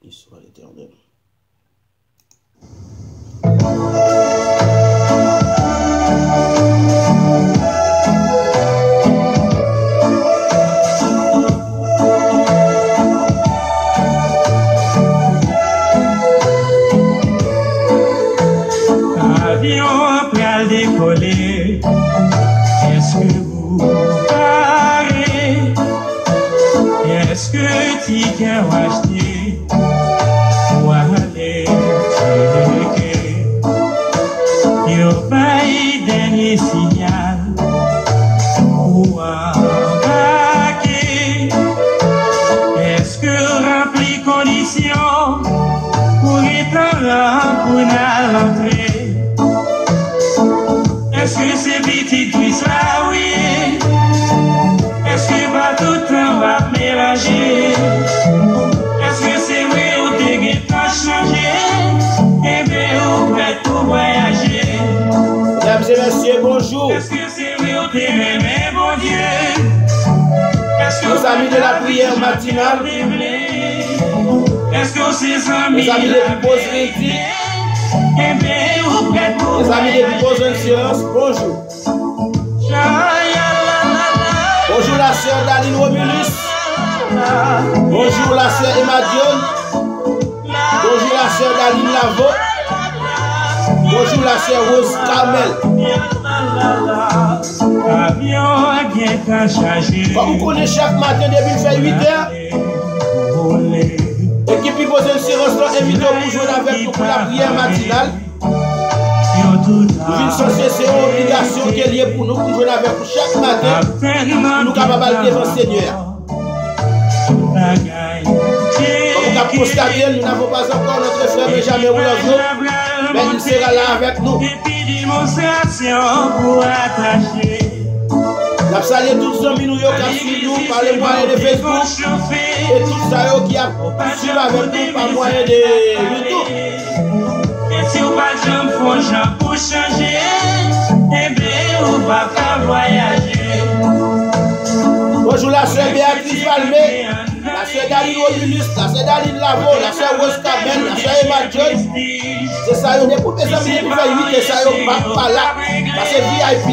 Il soit l'éternel. Avion après à décoller, est-ce que vous parlez? Est-ce que ticket ou acheté pour aller checker? Yo paye dernier signal pour embarquer. Est-ce que rempli conditions pour être là pour l'entrée? Est-ce que c'est petit twist là, oui? Est-ce que pas tout le temps va mélanger? Est-ce que c'est vrai ou t'es pas changé? Eh bien, ou prêt pour voyager? Mesdames et messieurs, bonjour. Est-ce que c'est vrai ou t'es même bon Dieu? Est-ce que nos amis de la prière matinale, est-ce que c'est amis les amis de Pause Rédit, eh bien, ou prêt pour les amis de Pause Séance, bonjour. Bonjour la sœur Daline Romulus. Bonjour la sœur Emma Dion. Bonjour la sœur Daline Lavo. Bonjour la sœur Rose Carmel. Comme vous connaissez chaque matin depuis le fait 8 heures, l'équipe qui pose une séance invite pour jouer avec nous pour la prière matinale. Nous une c'est une obligation qui est liée pour nous pour jouer avec nous chaque matin. Nous sommes capables devant le Seigneur. Comme vous avez constaté, nous n'avons pas encore notre frère Benjamin Oulanzo, mais il sera là avec nous. Nous avons salué tous les amis qui suivent nous par les moyens de Facebook et tous ceux qui suivent avec nous par moyen de YouTube. Et si vous pas jamais font pour changer, eh bien, vous pas qu'à voyager. Bonjour la sœur Béatrice Palmé, la sœur Daline Romulus, la sœur Daline Lavo, la sœur Rose Carmel, la sœur Emma Joyce. C'est ça, on est pour mes amis qui font 8 et ça, on pas là. Parce que VIP,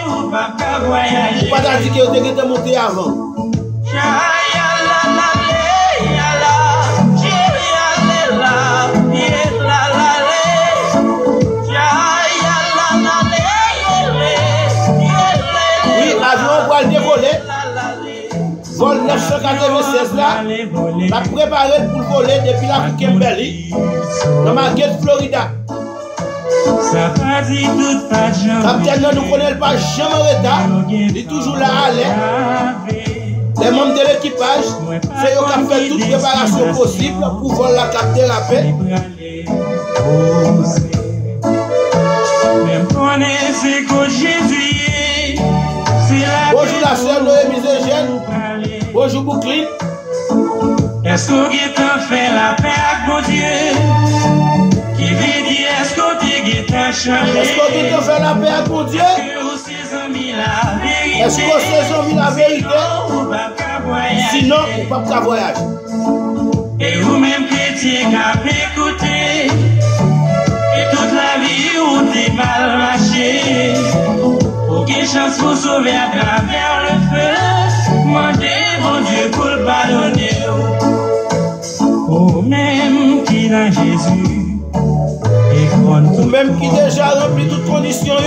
vous pas dire que vous devez monter avant. L'avion va le décoller. Vol 996 là, la préparé pour le voler depuis la Kimberley, dans Margate, Florida. Capitaine, nous ne connaissons pas jamais en retard. Il est toujours là à l'air. Les membres de l'équipage, c'est eux qui ont fait toute préparation possible pour voler la capter la paix. Même connaissez que Jésus. Bonjour la sœur Noémie Zégène. Bonjour Boucline. Est-ce qu'on fait la paix avec mon Dieu? Qui veut dire est-ce qu'on changé? Est-ce qu'on fait la paix avec mon Dieu? Est-ce qu'on s'est mis la vérité? Sinon, on ne peut pas voyager. Et vous-même chrétien qui avez écouté, et toute la vie où t'es mal marché. Aucune chance pour sauver à travers le feu. Demandez mon Dieu pour le pardonner. Ou même qui dans Jésus. Ou même qui déjà remplit toutes conditions.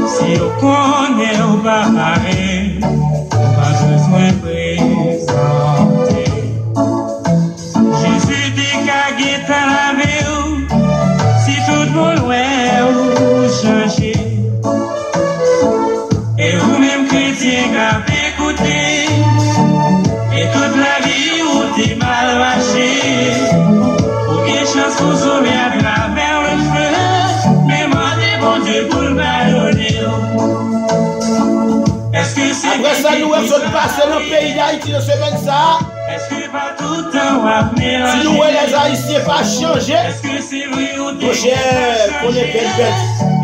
Si on connaît ou pas pareil, pas besoin de présenter. Jésus décagé dans la vie. Si tout le monde ou changer. Et vous-même chrétien qui avez écouté, et toute la vie où t'es mal marché, aucune chance pour sauver à travers le feu, mais demandez bon Dieu pour le pardonner. Est-ce que c'est après ça, nous sommes passés dans le pays d'Haïti de semaine ça? Est-ce que pas tout le temps on va mélanger? Si nous les Haïtiens pas changé, est-ce que c'est vrai ou t'es qu'on est belle.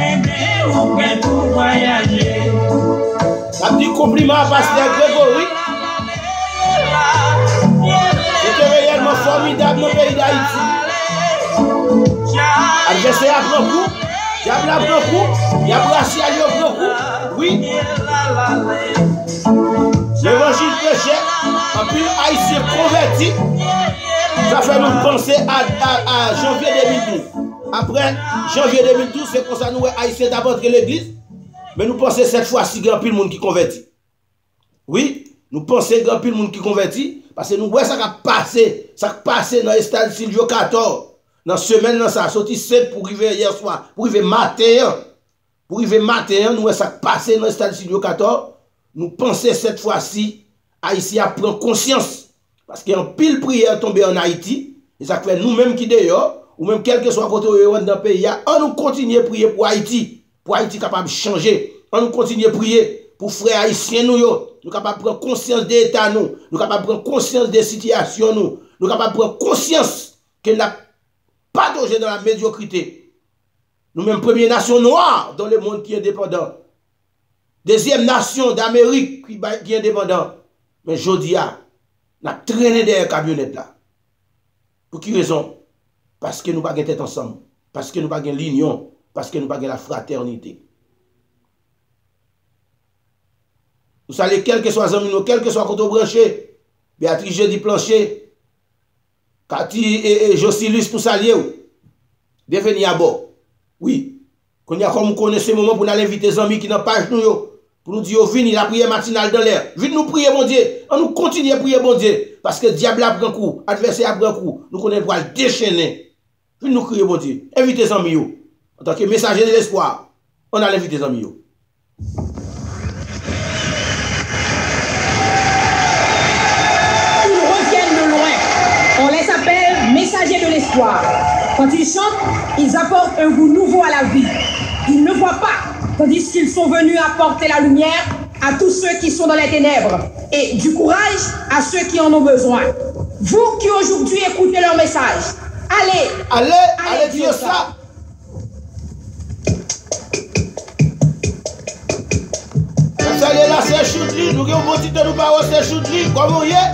Eh bien, ou prêt pour voyager? Un petit compliment à Pasteur Grégory. J'étais réellement formidable dans le pays d'Haïti. Adversaire a pris coup, diable a pris coup, il y a brassé à lui pris coup. Oui. L'évangile prêché, en plus Haïtien converti, ça fait nous penser à janvier 2012. Après janvier 2012, c'est pour ça que nous Haïtiens d'abord de l'église, mais nous pensons cette fois-ci qu'il y a plus de monde qui convertit. Oui, nous pensons qu'il y a plus de monde qui convertit, parce que nous voyons ça qui a passé dans le stade Silvio 14. Dans la semaine, ça a sorti 7 pour arriver hier soir, pour arriver matin. Pour arriver matin, nous voyons ça qui a passé dans le stade Silvio 14. Nous pensons cette fois-ci, Haïti a pris conscience. Parce qu'il y a un pile prière tombée en Haïti. Et ça fait nous-mêmes qui d'ailleurs, ou même quel que soit côté dans le pays, on nous continue à prier pour Haïti. Pour Haïti capable de changer. On nous continue à prier pour frères haïtiens nous. Nous capables de prendre conscience de l'État nous. Nous capables de prendre conscience des situations nous. Nous capables de prendre conscience qu'il n'a pas danger dans la médiocrité. Nous-mêmes, première nation noire dans le monde qui est indépendant. Deuxième nation d'Amérique qui est indépendant. Mais Jodia n'a traîné derrière la camionnette là. Pour qui raison? Parce que nous n'avons pas tête ensemble. Parce que nous n'avons pas l'union. Parce que nous n'avons pas la fraternité. Vous savez, quel que soit les amis, quel que soit quand on branché, Béatrice Jeudi Plancher, Cathy et Josilus pour s'allier, devenir à bord. Oui. Quand il y a comme vous connaissez ce moment pour nous inviter les amis qui n'ont pas nous. Pour nous dire, venez la prière matinale dans l'air. Venez nous prier, bon Dieu. On nous continue à prier, bon Dieu. Parce que le diable a pris un coup, l'adversaire a pris un coup. Nous connaissons pour le déchaîner. Venez nous crier, bon Dieu. Invitez les amis. En tant que messager de l'espoir, on a invité les amis. Ils reviennent de loin. On les appelle messagers de l'espoir. Quand ils chantent, ils apportent un goût nouveau à la vie. Ils ne voient pas. Tandis qu'ils sont venus apporter la lumière à tous ceux qui sont dans les ténèbres et du courage à ceux qui en ont besoin. Vous qui aujourd'hui écoutez leur message, allez dire ça. Vous allez là, c'est Choudli, nous avons un petit de nous parler, c'est Choudli, comment y est?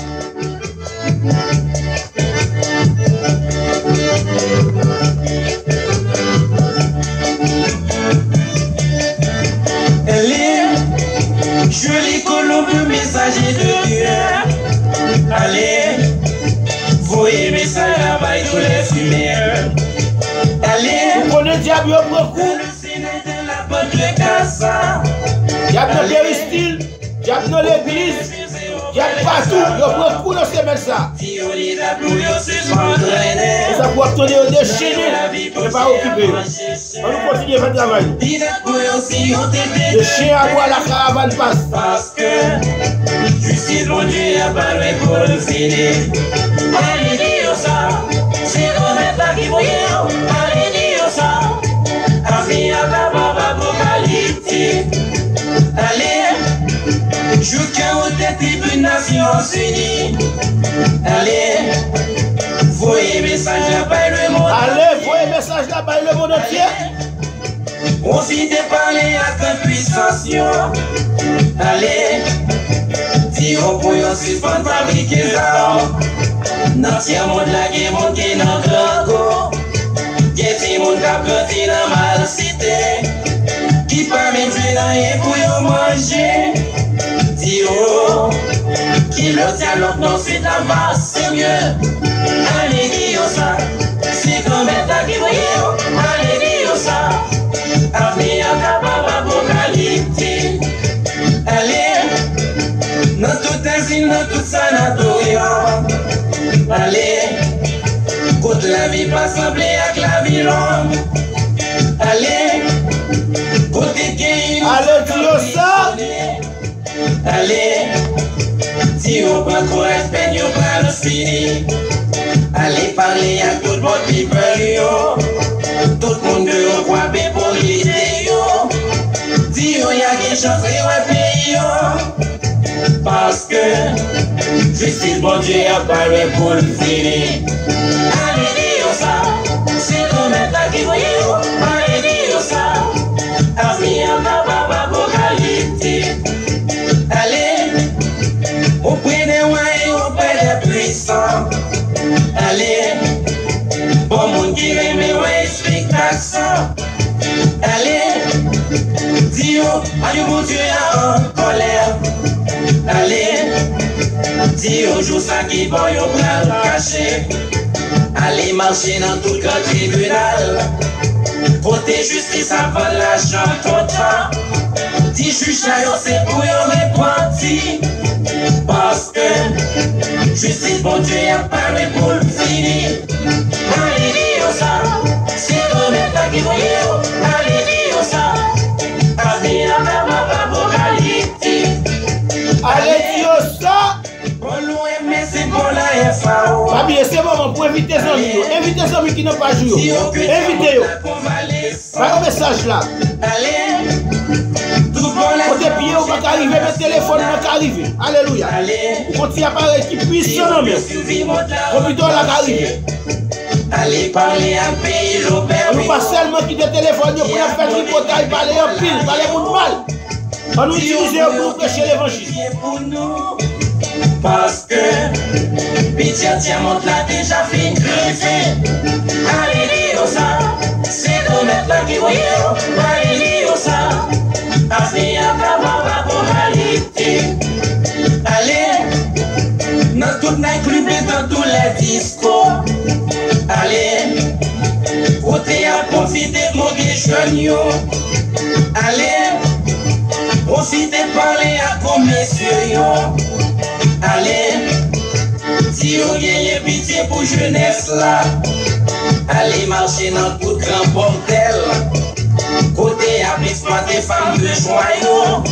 Joli colombe messager de Dieu. Allez, voyez message à bail tous les fumeurs. Allez, vous connaissez diable au beaucoup. le Sénat de la porte de Casa. Diable dans Péristyle, diable dans l'église, diable partout. Il y a beaucoup dans ces mêmes ça. Ça peut obtenir des déchaînés, mais pas occupé. On nous continue à faire le travail. Le chien à boire, la caravane passe. Parce que justice, mon Dieu, a parlé pour le finir. Allez, dis ça, c'est comme un qui voyait. Allez, dis ça, avenir à la baba apocalyptique. Allez, je au tête des Nations Unies. Allez, voyez message là-bas le monde. Allez, voyez message là-bas le monde entier. On s'y déparler à ta puissance. Allez, si on peut y suspendre fabriquer ça. Dans ce monde là, il y a monde qui est dans le grand. Il y a des gens qui ont grandi dans la mal cité. Qui pas même jouer dans rien pour y manger. Dis-oh, qui le dialogue non suite la masse, c'est mieux. Allez, dis-oh ça, c'est comme un qui voyait. Allez, dis-oh ça. Avenir capable apocalyptique. Allez, dans tout asile, dans tout sanatorium. Allez, côte la vie pas semblée avec la vie longue. Allez, côté qui allez, dis ça. Allez, si on prend trop respect, on va le finir. Allez, parler à tout le monde, people, yo. Tout le monde veut croire pour l'idée, yo. Dis, yo, y'a des chances, ouais, pays, yo. Parce que justice, mon Dieu, a parlé pour le finir. Allez, dis, ça, c'est comme un qui voyait, yo. Allez, dis, ça, avenir, capable, apocalyptique. Allez, auprès des moyens, auprès des puissants. Allez, aïe mon Dieu en colère. Allez, dis au jour ça qui bon yo pral caché. Allez marcher dans tout grand tribunal. Côté justice avant l'argent content. Dis juge là yo c'est pour yo repenti. Parce que justice bon Dieu a parlé pour le finir. Allez dis ça, c'est le même temps qui voyait. Allez dis ça, avenir à ma apocalyptique. Allez, dis ça. Bon loin, mais c'est pour la FAO. Pas bien, c'est bon pour inviter les amis. Invitez les amis qui n'ont pas joué. Invitez-les. Pas un message là. Allez, tout bon la Côté pied, on va arriver, le téléphone va arriver. Alléluia. Quand il y a appareil qui puissant, non, mais. Computer là arrive. Allez parler à pays l'opère. On ne pas seulement quitter le téléphone pour faire tripotage, parler en pile, parler pour mal. On nous utilise pour prêcher l'évangile. Pour nous, parce que pitié monte là déjà fin greffé. Allez dire ça, c'est nous mettre là qui voyez. Allez dire ça, avenir à apocalyptique. Allez, dans toute la club et dans tous les discours. Allez, côté à profiter de mon jeune. Allez, profitez parler à vos messieurs. Allez, si vous gagnez pitié pour jeunesse là. Allez marcher dans tout grand bordel. Côté à exploiter femmes de joyaux.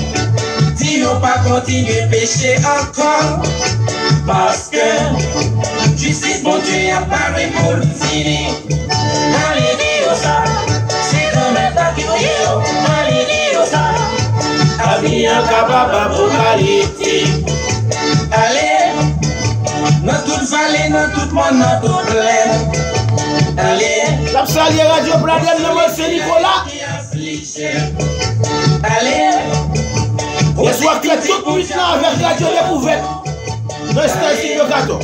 Si vous pas continuer pécher encore. Parce que justice mon Dieu a parlé pour le finir. Allez dire ça, c'est dans le temps qui vous. Allez dire ça, avenir capable apocalyptique. Allez, dans toute vallée, dans tout monde, dans toute plaine. Allez, la salle radio Bladem, le monsieur Nicolas. Allez, et soit que tout le monde avec radio découverte. Dans ce style de gâteau.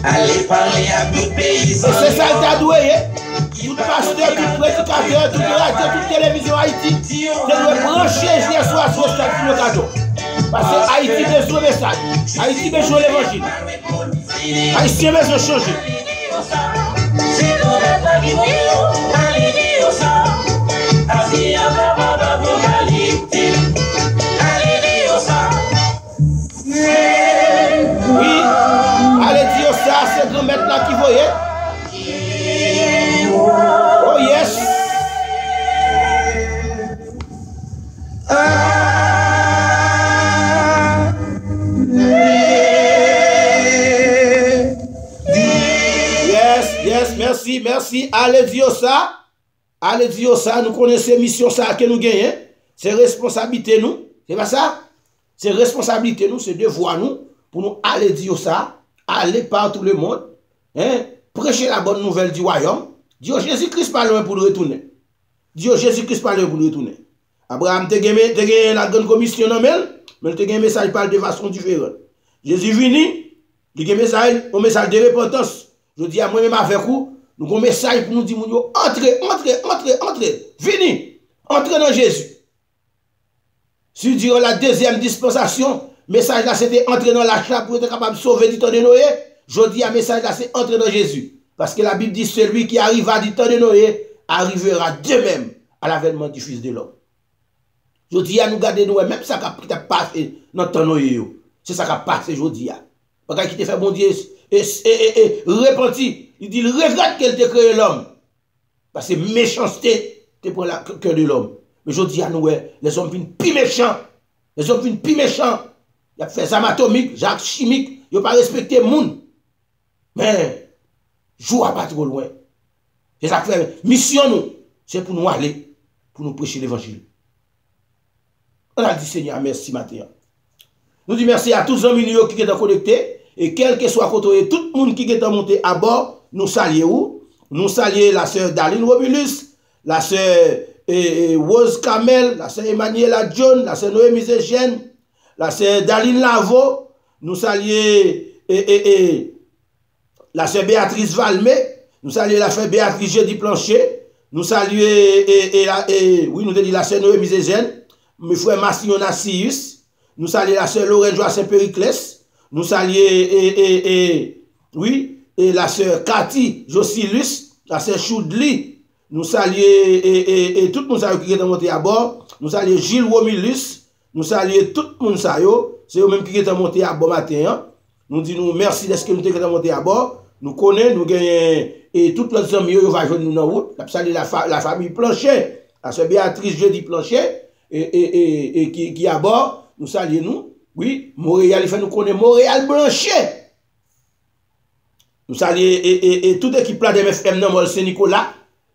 Allez parler à tout pays. C'est ça que tu as doué. Tout pasteur, tout prédicateur, tout radio, toute télévision Haïti. Tu dois brancher les soirs sur ce style de gâteau. Parce que Haïti besoin de message. Haïti besoin de l'évangile. Haïti besoin de changer. Oui, allez dire ça, c'est grand maître là qui voyait. Oh yes. Yes, merci. Allez dire ça. Allez dire ça, nous connaissons mission ça que nous gagnons. C'est responsabilité nous. C'est pas ça? C'est responsabilité nous, c'est devoir nous pour nous aller dire ça, aller partout le monde, hein, prêcher la bonne nouvelle du royaume. Dire Jésus-Christ pas loin pour le retourner. Dire Jésus-Christ pas loin pour le retourner. Abraham te gagné la grande commission non mais te gagné message parle de façon différente. Jésus vini, il gagné message, un message de repentance. Je dis à moi-même avec vous, nous avons un message pour nous dire entrez, vini, entrez dans Jésus. Si durant la deuxième dispensation, message là c'était entrer dans la chape pour être capable de sauver du temps de Noé. Je dis à message là c'est entrer dans Jésus. Parce que la Bible dit celui qui arriva du temps de Noé arrivera de même à l'avènement du Fils de l'homme. Je dis à nous garder nous même ça qui a passé dans le temps de Noé. C'est ça qui a passé, je dis. Parce qu'il te fait bon Dieu et repenti. Il dit il regrette qu'elle te créé l'homme. Parce que méchanceté te prend le cœur de l'homme. Mais je dis à nous, les hommes viennent plus méchants. Les hommes viennent plus méchants. Ils ont fait des armes atomiques, Jacques chimiques, ils n'ont pas respecté le monde. Mais, joue pas trop loin. C'est ça que fait. Mission nous, c'est pour nous aller, pour nous prêcher l'évangile. On a dit Seigneur, merci matin. Nous disons merci à tous les hommes qui sont connectés. Et quel que soit côté, tout le monde qui est monté à bord, nous saluons. Nous saluons la sœur Daline Robulus, la sœur Rose Kamel, la sœur Emmanuela John, la sœur Noémie Zégen, la sœur Daline Lavo, nous saluons la sœur Béatrice Valmé, nous saluons la sœur Béatrice Jeudi Plancher, Nous saluons, oui, nous dit la sœur Noémie Zézène, mes frères Massillon Nassius, nous saluons la sœur Lorraine Joassin Périclès, nous saluons, oui, et la sœur Cathy Josilus, la sœur Choudli, nous saluons, et tout le monde qui est monté à bord, nous saluons Gilles Romilus, nous saluons tout le monde, c'est eux-mêmes qui est monté à bord matin, nous disons merci de ce que nous sommes monté à bord, nous connaissons, nous gagnons, et toutes les amis, ils vont joindre nous dans la route, nous saluons la famille Planchet, la sœur Béatrice Jeudi Planchet, et qui est à bord, nous saluons nous, oui, Montréal, il fait nous connaître Montréal Blanchet. Nous saluons et toute l'équipe là de MFM dans Saint-Nicolas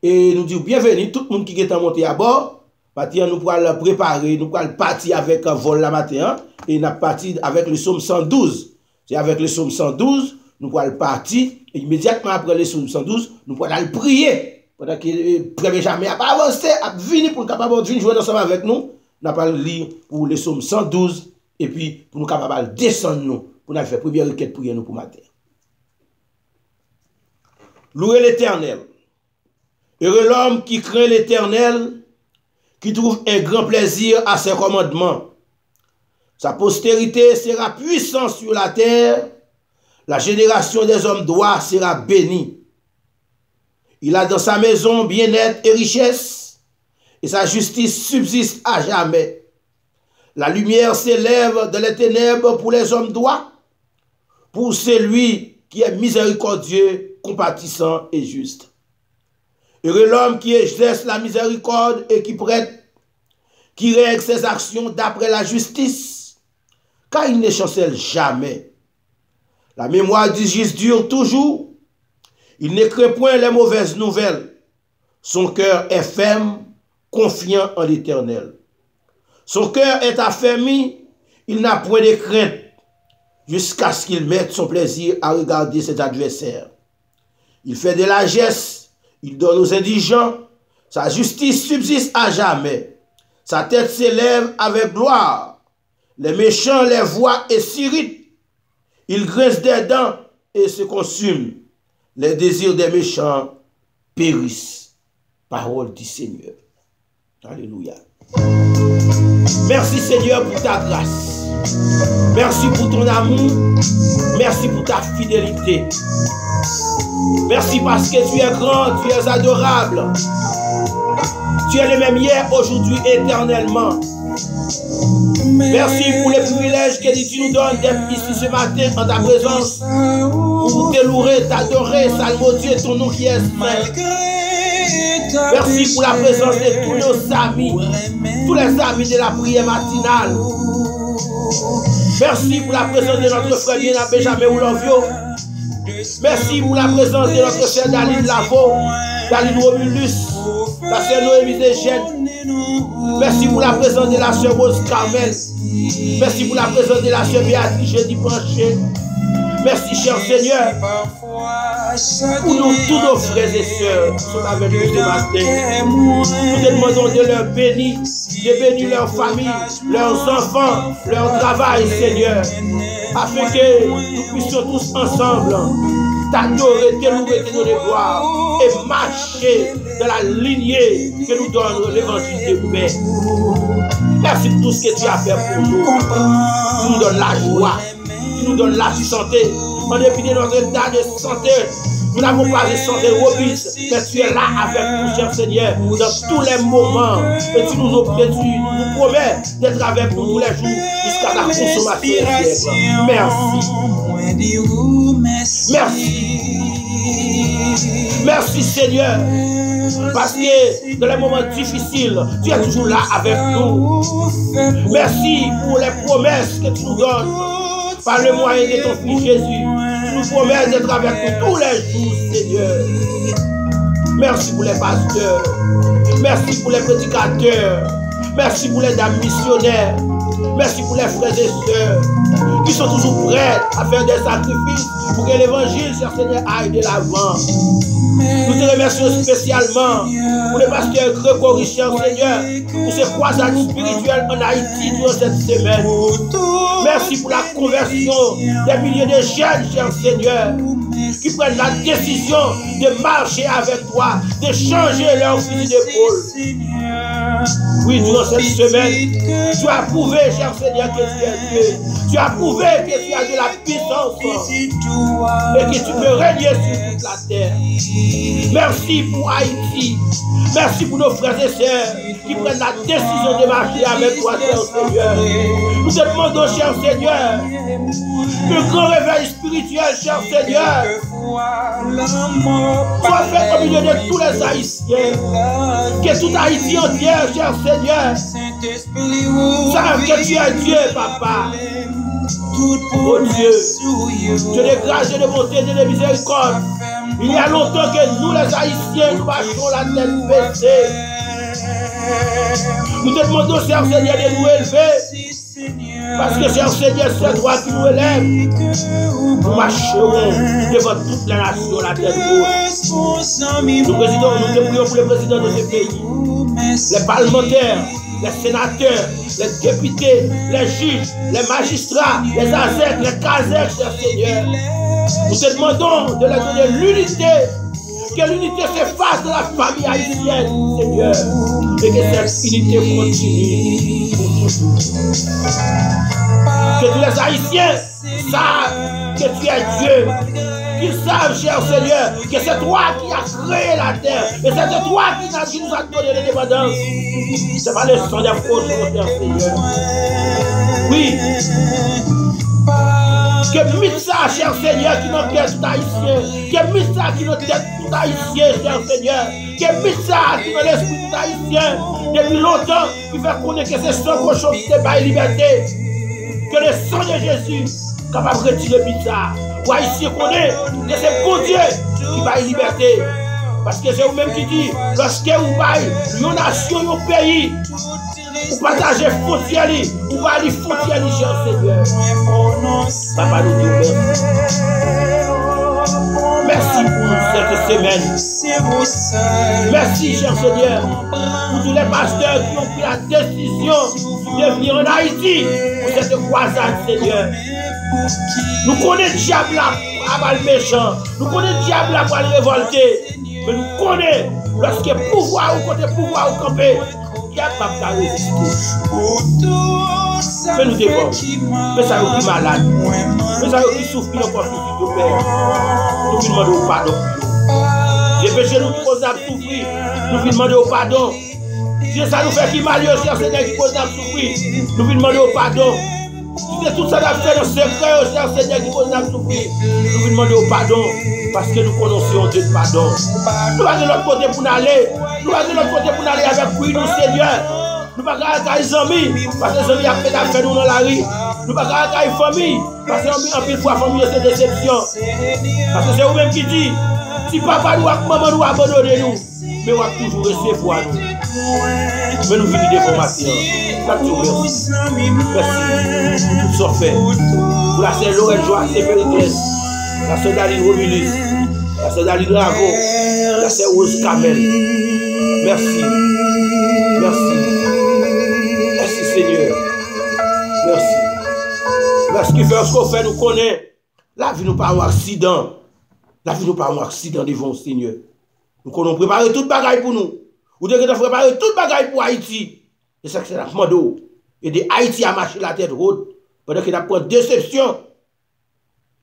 et nous disons bienvenue tout le monde qui est monté à bord. Maintenant nous pourrons préparer, nous pourrons partir avec un vol la matin et nous partir avec le psaume 112. C'est avec le psaume 112, nous pourrons partir et immédiatement après le psaume 112, nous pourrons aller prier. Pendant que le premier jamais n'a pas avancé, a venir pour capable de venir jouer ensemble avec nous, nous allons lire pour le psaume 112 et puis pour nous capable descendre nous pour nous faire première requête prière nous pour matin. Louez l'Éternel. Heureux l'homme qui craint l'Éternel, qui trouve un grand plaisir à ses commandements. Sa postérité sera puissante sur la terre. La génération des hommes droits sera bénie. Il a dans sa maison bien-être et richesse, et sa justice subsiste à jamais. La lumière s'élève dans les ténèbres pour les hommes droits, pour celui qui est miséricordieux, compatissant et juste. Heureux l'homme qui exerce la miséricorde et qui prête, qui règle ses actions d'après la justice, car il ne chancelle jamais. La mémoire du juste dure toujours. Il ne craint point les mauvaises nouvelles. Son cœur est ferme, confiant en l'Éternel. Son cœur est affermi, il n'a point de crainte, jusqu'à ce qu'il mette son plaisir à regarder ses adversaires. Il fait de la largesses, il donne aux indigents, sa justice subsiste à jamais. Sa tête s'élève avec gloire. Les méchants les voient et s'irritent. Ils grincent des dents et se consument. Les désirs des méchants périssent. Parole du Seigneur. Alléluia. Merci Seigneur pour ta grâce. Merci pour ton amour. Merci pour ta fidélité. Merci parce que tu es grand, tu es adorable. Tu es le même hier, aujourd'hui, éternellement. Merci pour les privilèges que tu nous donnes d'être ici ce matin en ta présence pour te louer, t'adorer, salmodier ton nom qui est saint. Merci pour la présence de tous nos amis, tous les amis de la prière matinale. Merci pour la présence de notre frère bien-aimé Benjamin Oulovio. Merci pour la présence de notre sœur Daline Lavo, Daline Romulus, la sœur Noémie Zézène. Merci pour la présence de la sœur Rose Carmel. Merci pour la présence de la sœur Béatrice Jeudi Planchet. Merci, cher Seigneur, pour nous, tous nos frères et sœurs sont avec nous ce matin. Nous te demandons de leur bénir, de bénir leur famille, leurs enfants, leur travail, Seigneur, afin que nous puissions tous ensemble t'adorer, te louer, te donner gloire et marcher dans la lignée que nous donne l'évangile de paix. Merci pour tout ce que tu as fait pour nous. Tu nous donnes la joie, tu nous donnes la santé. En dépit de notre état de santé, nous n'avons pas de santé robuste, mais tu es là avec nous, cher Seigneur, dans tous les moments. Et tu nous promets d'être avec nous tous les jours jusqu'à la consommation des siècles. Merci. Merci. Merci, Seigneur. Parce que dans les moments difficiles, tu es toujours là avec nous. Merci pour les promesses que tu nous donnes par le moyen de ton Fils Jésus. Tu nous promets d'être avec nous tous les jours, Seigneur. Merci pour les pasteurs. Merci pour les prédicateurs. Merci pour les dames missionnaires. Merci pour les frères et sœurs qui sont toujours prêts à faire des sacrifices pour que l'évangile, cher Seigneur, aille de l'avant. Nous te remercions spécialement pour le pasteur Grégory, cher Seigneur, pour ce croisade spirituel en Haïti durant cette semaine. Merci pour la conversion des milliers de jeunes, cher Seigneur. qui prennent la décision de marcher avec toi, de changer leur fusil d'épaule. Oui, durant cette semaine, tu as prouvé, cher Seigneur, que tu es Dieu. Tu as prouvé que tu as de la puissance et que tu peux régner sur toute la terre. Merci pour Haïti. Merci pour nos frères et sœurs qui prennent la décision de marcher avec toi, cher Seigneur. Nous te demandons, cher Seigneur, un grand réveil spirituel, cher Seigneur, soit fait au milieu de tous les Haïtiens. Que toute Haïti entière, cher Seigneur, sache que tu es Dieu, Papa. Oh Dieu, Dieu de grâce, Dieu de bonté, Dieu de miséricorde. Il y a longtemps que nous, les Haïtiens, nous marchons la tête baissée. Nous te demandons, cher Seigneur, de nous élever. Parce que, cher Seigneur, c'est toi qui nous élève. Nous marcherons devant toute la nation, la tête haute. Nous te prions pour le président de ce pays, les parlementaires, les sénateurs, les députés, les juges, les magistrats, les ASEC, les CASEC, cher Seigneur. Nous te demandons de leur donner l'unité, que l'unité s'efface de la famille haïtienne, Seigneur, et que cette unité continue pour toujours. Que tous les Haïtiens savent que tu es Dieu, qu'ils savent, cher Seigneur, que c'est toi qui as créé la terre, et c'est toi qui nous as donné l'indépendance. C'est pas le sang des faux, cher Seigneur. Oui. Que Mitsa, cher Seigneur, qui nous tête tout haïtien. Que Mitsa qui nous tête tout haïtien, cher Seigneur. Que Mitsa qui nous l'esprit tout haïtien. Depuis longtemps, il fait connaître que c'est son cochon qui te bat liberté. Que le sang de Jésus est capable de retirer Mitsa. Ou haïtien connaît que c'est bon Dieu qui bat liberté. Parce que c'est vous-même qui dit, lorsque vous baillez, une nation, un pays, vous partagez frontières, vous allez frontières, cher Seigneur. Papa nous dit merci. Merci pour cette semaine. Merci, cher Seigneur, pour tous les pasteurs qui ont pris la décision de venir en Haïti pour cette croisade, Seigneur. Nous connaissons le diable à le méchant, nous connaissons le diable à le révolter. Mais nous connaissons, lorsque pouvoir ou côté pouvoir ou camper, il n'y a pas de résister. Mais nous dévons. Mais ça nous qui malade. Mais ça nous qui souffre encore souffrir de Père. Nous demandons pardon. Les péchés nous qui causent à souffrir. Nous demandons pardon. Si ça nous fait qui mal, cher Seigneur, qui cause à souffrir. Nous demandons pardon. Si c'est tout ça qu'on fait dans le secret, cher Seigneur, qui cause à souffrir. Nous demandons pardon. Parce que nous connaissons Dieu de pardon. Nous allons de l'autre côté pour nous aller. Nous allons de l'autre côté pour nous aller avec vous, nous, Seigneur. Nous ne pouvons pas aller les amis, parce que les amis ont fait d'affaires nous dans la rue. Nous ne pouvons pas aller les familles, parce qu'en pile fois, la famille c'est déception. Parce que c'est vous-même qui dit, si papa nous ou maman nous abandonne nous, mais on va toujours recevoir nous. Mais nous venons des formations. Merci. Merci pour tout ce qu'on fait. Pour la sœur Laurel Joie, c'est Périclès. La sœur Daline Romulus, la sœur Daline Bravo, la sœur Rose Kamel. Merci. Merci. Merci Seigneur. Merci. Parce que ce qu'on fait, nous connaissons. La vie nous pas un accident. La vie nous pas un accident devant le Seigneur. Nous connaissons préparer toute bagaille pour nous. Ou devez préparer toute bagaille pour Haïti. Et c'est ça que c'est la commande. Et de Haïti à marcher la tête haute. Pendant qu'il a pris déception.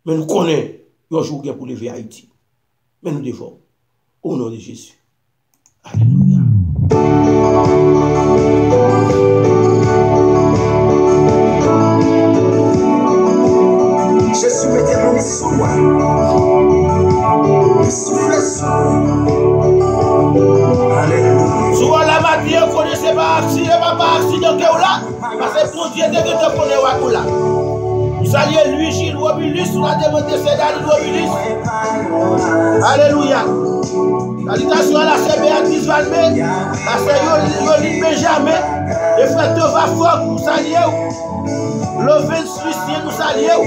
Mais nous connaissons. Un jour pour lever Haïti. Mais nous devons. Au nom de Jésus. Alléluia. Jésus mettait mon sous moi. Il soufflait sous moi. Alléluia. Souvent la matière, vous connaissez pas accident que vous là. Parce que pour Dieu, Dieu te connaît où là. Vous saluez lui, Gilles Romulus, vous la demandé c'est Daline Romulus. Alléluia. Salutation à la sœur Béatrice Valmé, la sœur Yoline Benjamin, le frère Tova Fogg, nous saluons. Lovens Lucien, nous saluons.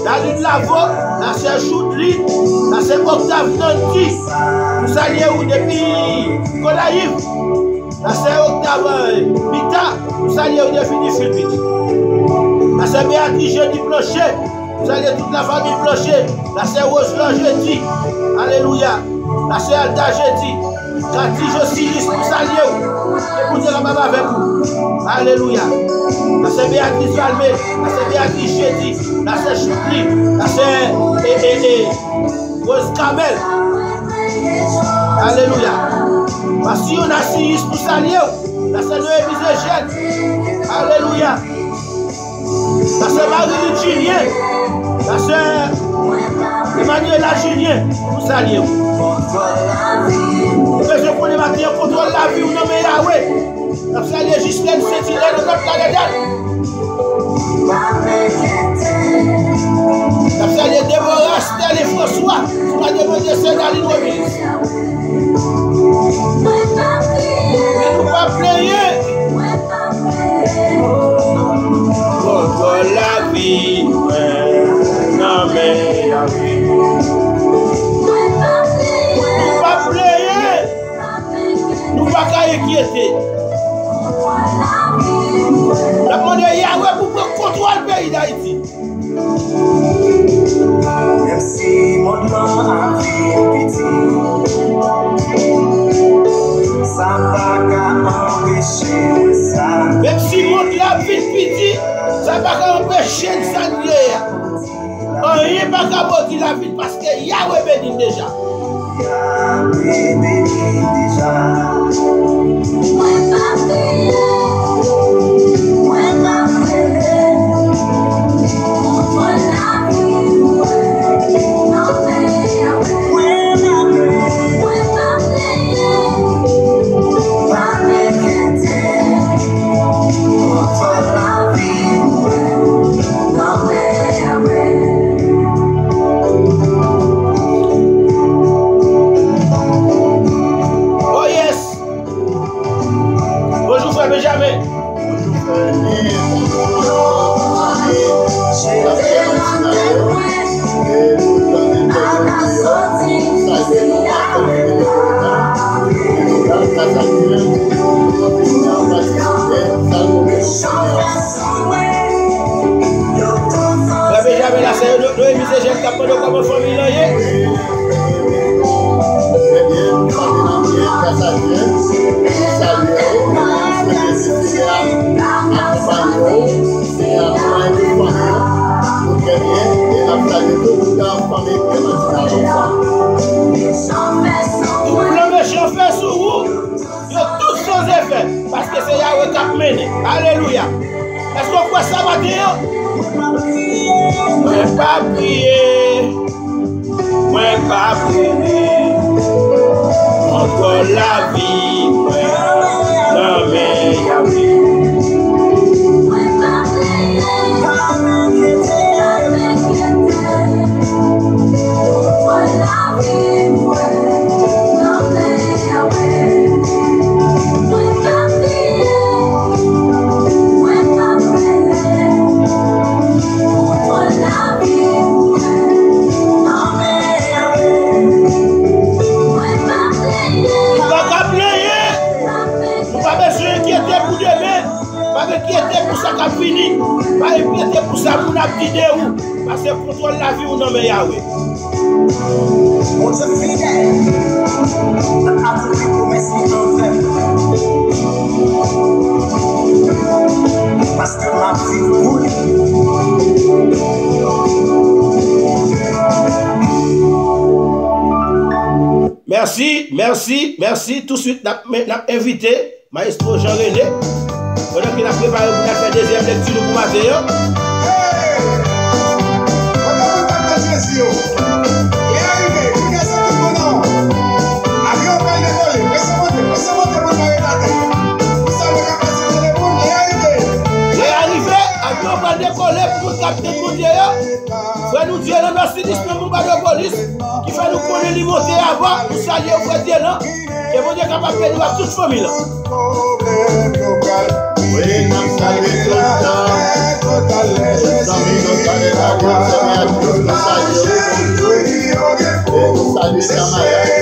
Daline Lavo, la sœur Choudli, la sœur Octave Nanti, nous saluons depuis Colaïve. La sœur Octave Mita, nous saluons depuis Philippe. La sœur Béatrice Jeudi Plancher, Saluez toute la famille Blanchet. La sœur Rose jeudi. Alléluia. La sœur Alda jeudi. Cathy Josilis pour saluer. Et pour dire à maman avec vous. Alléluia. La sœur Béatrice Valmé. La sœur Béatrice jeudi. La sœur Choupli. La sœur Rose Kamel. Alléluia. Parce qu'on a 6 pour saluer. La sœur Noémie Zéchette. Alléluia. La sœur Marie Julien. La sœur Emmanuela Julien. Pour saluer. Je connais maintenant contrôle la vie ou non mais Yahweh. La saluer Justine Saint-Hilaire de notre Canada. La saluer Déborah, Stella et François. Tu m'as demandé c'est dans l'île. Mais nous pas player. Contrôle la vie. Non mais Yahweh. Nous pas player. Nous pas inquiéter. La demande Yahweh pour prendre contrôle du pays d'Haïti. Même si mon nom a fait petit, ça va qu'à empêcher ça. Même si mon nom a fait petit, ça va qu'à empêcher le sanglier. Rien ne va qu'à botter la vie parce que Yahweh bénit déjà. Yahweh bénit déjà. Alléluia. Est-ce qu'on croit ça matin? Moi pas prier. Moi pas prier. Contre la vie. Non mais Yahweh. Qui était pour ça qu'a fini, pas inquiéter pour ça pour la vidéo, parce que contrôle la vie ou non mais Yahweh. On se fidèle, à tous les promesses qui ont fait. Parce que ma vie roule. Merci, merci, merci. Tout de suite, n'a invité Maestro Jean-René. Pendant qu'il a préparé pour faire deuxième lecture pour matin. Frère nous Dieu dans notre sinistre pour de police qui fait nous connaître les monter avant pour saluer au frère Dieu là et bon Dieu capable de nous à toute famille là. Oui, nous saluons tout le temps. Les amis nous saluent la grâce nous saluons camarades,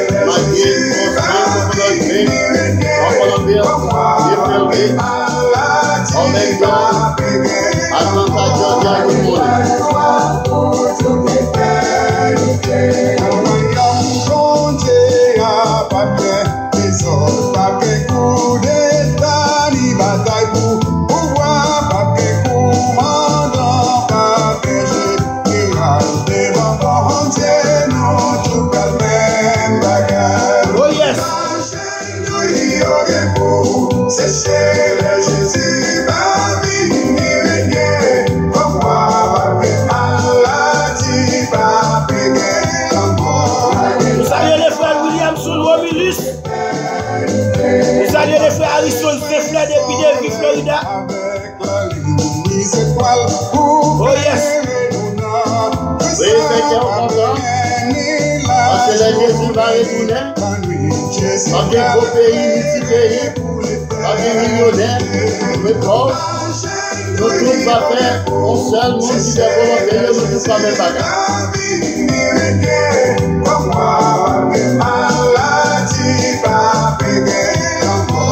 Colombie, en même temps, Atlanta, Georgia, chercher le Jésus va venir régner. Comme moi, maladie va périr encore. Nous saluons les frères Williamson Romulus. Nous saluons les frères Harrison Saint-Flair depuis Davie, Florida. Oh yes. Oui, c'est content. Parce que le Jésus va retourner. Dans des gros pays, multi-pays, dans des millionnaires, mais pauvres. Nous tous va faire un seul monde qui est volontaire, nous tous va même bagarre.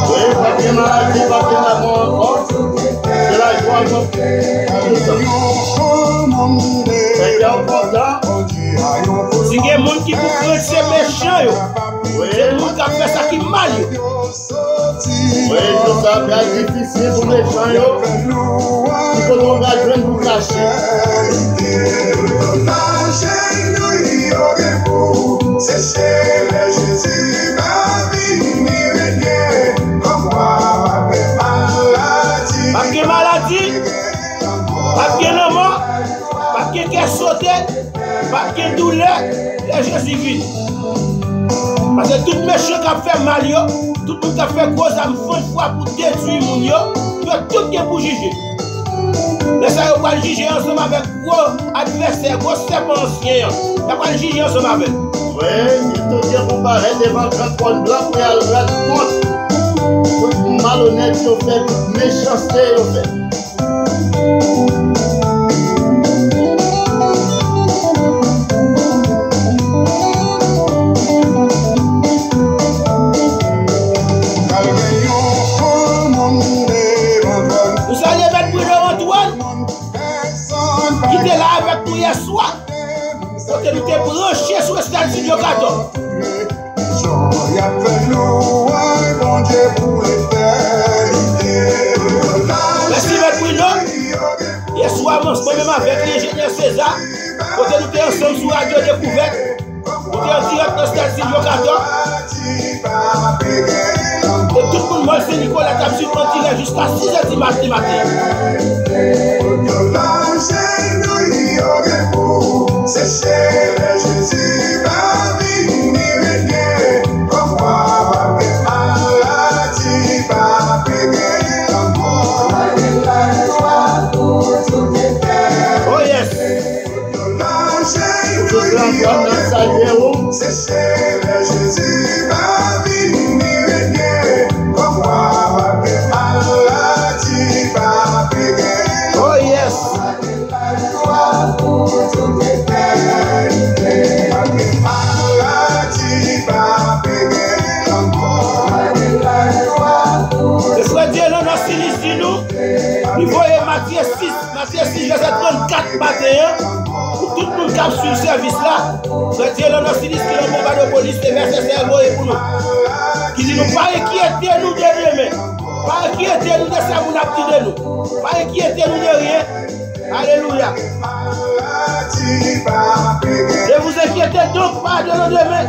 Oui, pas de maladie, pas de mort encore. C'est la joie c'est content. Si il y a des gens qui vous prennent ces méchants, c'est des gens qui ont fait ça qui mal. Oui, tout ça c'est difficile pour les gens. Il faut qu'on va joindre pour cacher. C'est chez le Jésus va venir régner. Comme moi, maladie. Pas de maladie, pas de mort, pas de cœur sauté, pas de douleur, les Jésus vit. Parce que tout méchant qui a fait mal, tout le monde qui a fait cause à me faire foi pour détruire mon yo, tout est pour juger. Les gens vont juger ensemble avec gros adversaires, gros serpents anciens. Ils vont juger ensemble avec. Oui, il te dit qu'on paraît devant le grand trône blanc pour y aller rendre compte. Tout malhonnête, il fait toute méchanceté, il fait. Nous allons mettre Bruno Antoine qui était là avec nous hier soir. Quand il était branché sur le stade Studio 14. Merci M. Bruno. Hier soir, moi-même avec l'ingénieur César, quand nous étions ensemble sur Radio Découverte, nous étions en direct dans le stade Studio 14. Et tout le monde, c'est Nicolas Tapsu, on dirait jusqu'à 6h du matin. C'est chez le Jésus va venir régner. Comme moi, maladie va périr encore. Oh yes. C'est chez le Jésus va venir régner. Comme moi, maladie va périr. Oh yes. Le frère Dieu, l'on a sinistre nous. Il voyait Matthieu 6, verset 34 matin. Pour tout le monde qui a suivi ce service là. Frère Dieu, l'on a sinistre qui l'on bombarde de police, les versets cerveau et pour nous. Qui dit nous, pas inquiéter nous de demain. Pas inquiéter nous de ça, vous n'a petit de nous. Pas inquiéter nous de rien. Alléluia. Ne vous inquiétez donc pas de le demain.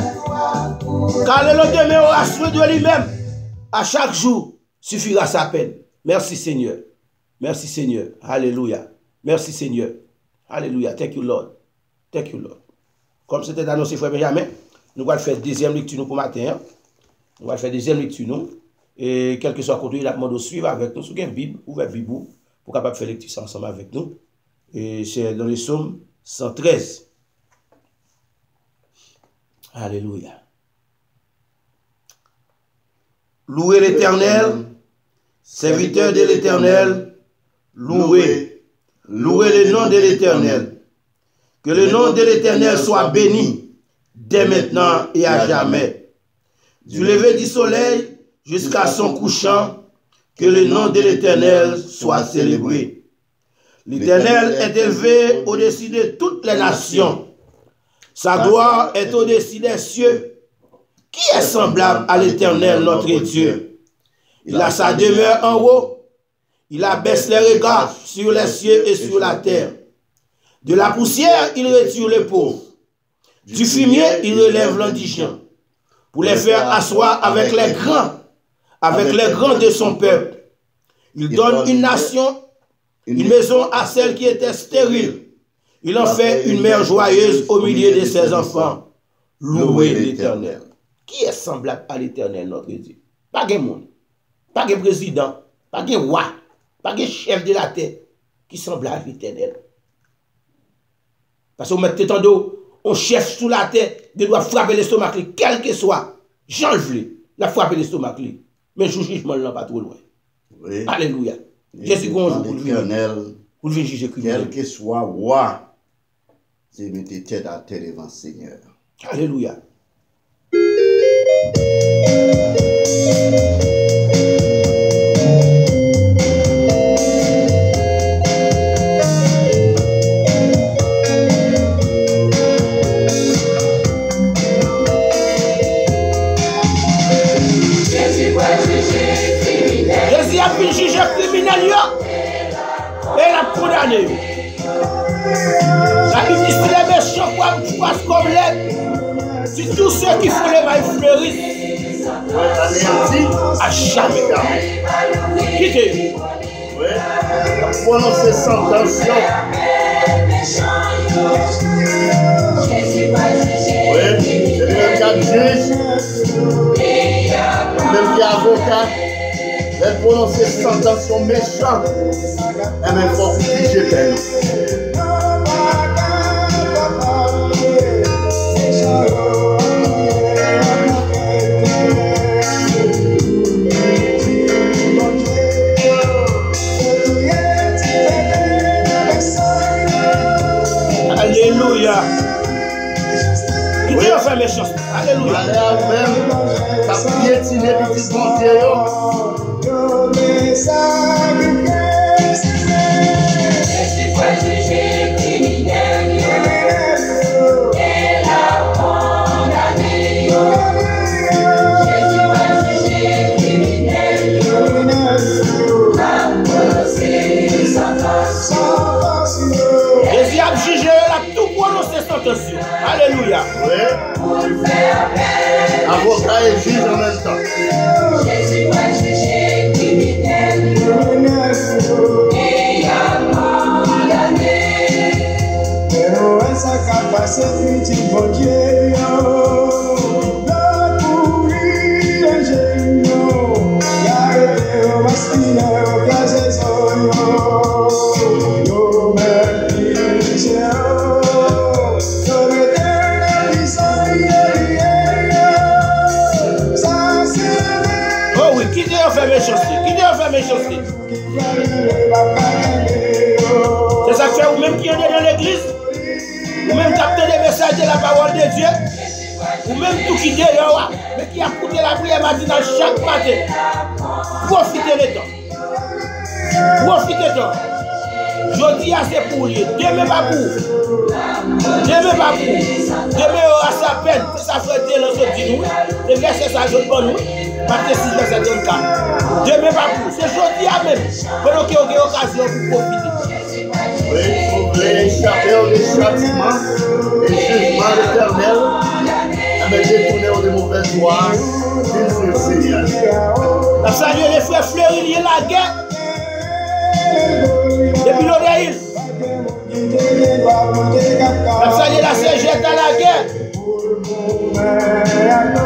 Car le lendemain aura soin de lui-même. À chaque jour suffira sa peine. Merci Seigneur. Merci Seigneur. Alléluia. Merci Seigneur. Alléluia. Thank you Lord. Thank you Lord. Comme c'était annoncé frère Benjamin, nous allons faire deuxième lecture pour matin. Nous allons faire deuxième lecture nous. Et quel que soit le contenu, il a demandé de suivre avec nous. Si vous avez une Bible, ouvrez la Bible pour capable faire lecture ensemble avec nous. Et c'est dans les psaumes 113. Alléluia. Louez l'Éternel, serviteur de l'Éternel, louez. Louez le nom de l'Éternel. Que le nom de l'Éternel soit béni dès maintenant et à jamais. Du lever du soleil jusqu'à son couchant, que le nom de l'Éternel soit célébré. L'Éternel est élevé au-dessus de toutes les nations. Sa gloire est au-dessus des cieux. Qui est semblable à l'Éternel, notre Dieu? Il a sa demeure en haut. Il abaisse les regards sur les cieux et sur la terre. De la poussière, il retire les pauvres. Du fumier, il relève l'indigent. Pour les faire asseoir avec les grands, avec les grands de son peuple. Il donne une nation, une maison à celle qui était stérile. Il en fait une mère joyeuse au milieu de ses enfants. Louez l'Éternel. Qui est semblable à l'Éternel, notre Dieu? Pas de monde, pas de président, pas de roi, pas de chef de la terre qui semble à l'Éternel. Parce qu'on met tant d'eau, on cherche sous la terre, de doit frapper l'estomac, quel que soit. Jean le voulait, la frapper l'estomac. Mais le jugement n'est pas trop loin. Oui. Alléluia. Jésus, bonjour pour le juger. Quel que soit roi, c'est mettre tête à terre devant le Seigneur. Alléluia. Jésus a pu juger criminel et l'a condamné. La Bible dit que les méchants passent comme l'air. Si tous ceux qui font les mailles fleurissent, à jamais. Quittez. Oui. Prononcer sans tension. Oui. C'est le même cas de juge. Même qui est avocat. Elle prononcer sans tension méchant. Et même il faut figer peine. Alléluia. Qui dit on fait méchanceté? Alléluia. Même, ça piétine petit bon Dieu. Jésus a jugé, il a tout prononcé sans tension. Alléluia. Oui. Avocat et juge en même temps. Jésus va juger criminel et a condamné. Pero esa capacité de bon Dieu, la courir ingénieux, garder au masquine au gazé oh oui, qui dit on fait méchanceté? Qui dit on fait méchanceté? C'est ça que fait ou même qui est dans l'église, ou même capter des messages de la parole de Dieu, ou même tout qui dit dehors, mais qui a écouté la prière matinale chaque matin. Profitez le temps. Profitez le temps. Je dis assez pour lui. Demain pas pour. Demain pas pour. Demain aura sa peine. Ça fait dire dans ce dit nous. Le verset ça je pour nous. Matthieu 6, verset 34. Demain pas pour. C'est jeudi à même. Pendant qu'il y a occasion pour profiter. Oui, vous voulez échapper au châtiment et jugement éternel. Mais détourner aux mauvaises voies. Dieu le Seigneur. La saluer les frères fleuris, la guerre. Depuis l'Oréil. La saluer la CGT à la guerre.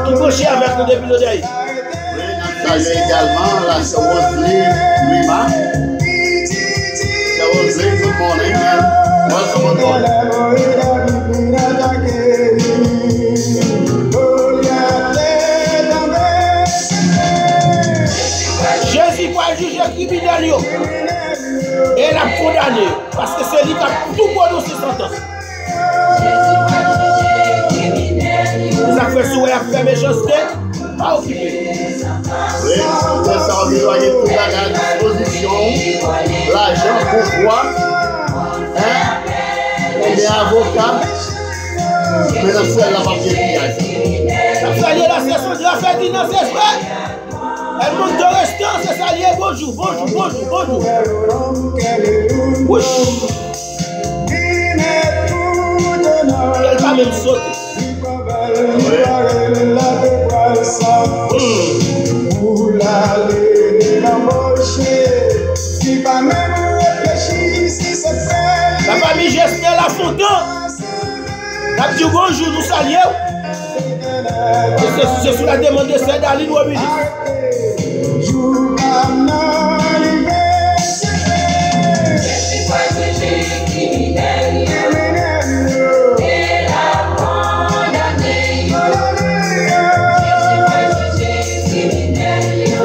Qui couche avec nous depuis l'Oréil. Oui, nous saluons également la Roselyne Lima. La Roselyne, good morning. Welcome on board. Jésus va juger criminel et l'a condamné parce que c'est lui qui a tout prononcé sentence. Ça fait souhait à faire méchanceté, pas occupé. Oui, ça va éloigner tout à la disposition. L'argent, pourquoi? On est avocat, mais dans celle-là, on va bien pillage. Ça fait la session de la fête d'innocence, c'est vrai. Elle monte de restaurant, c'est ça, lié. Bonjour, bonjour, bonjour, bonjour. Oui. Elle va même sauter. Oui. La famille Gester La Fontaine. La dit bonjour, nous saluons. C'est sous la demande de Cédaline Robilis.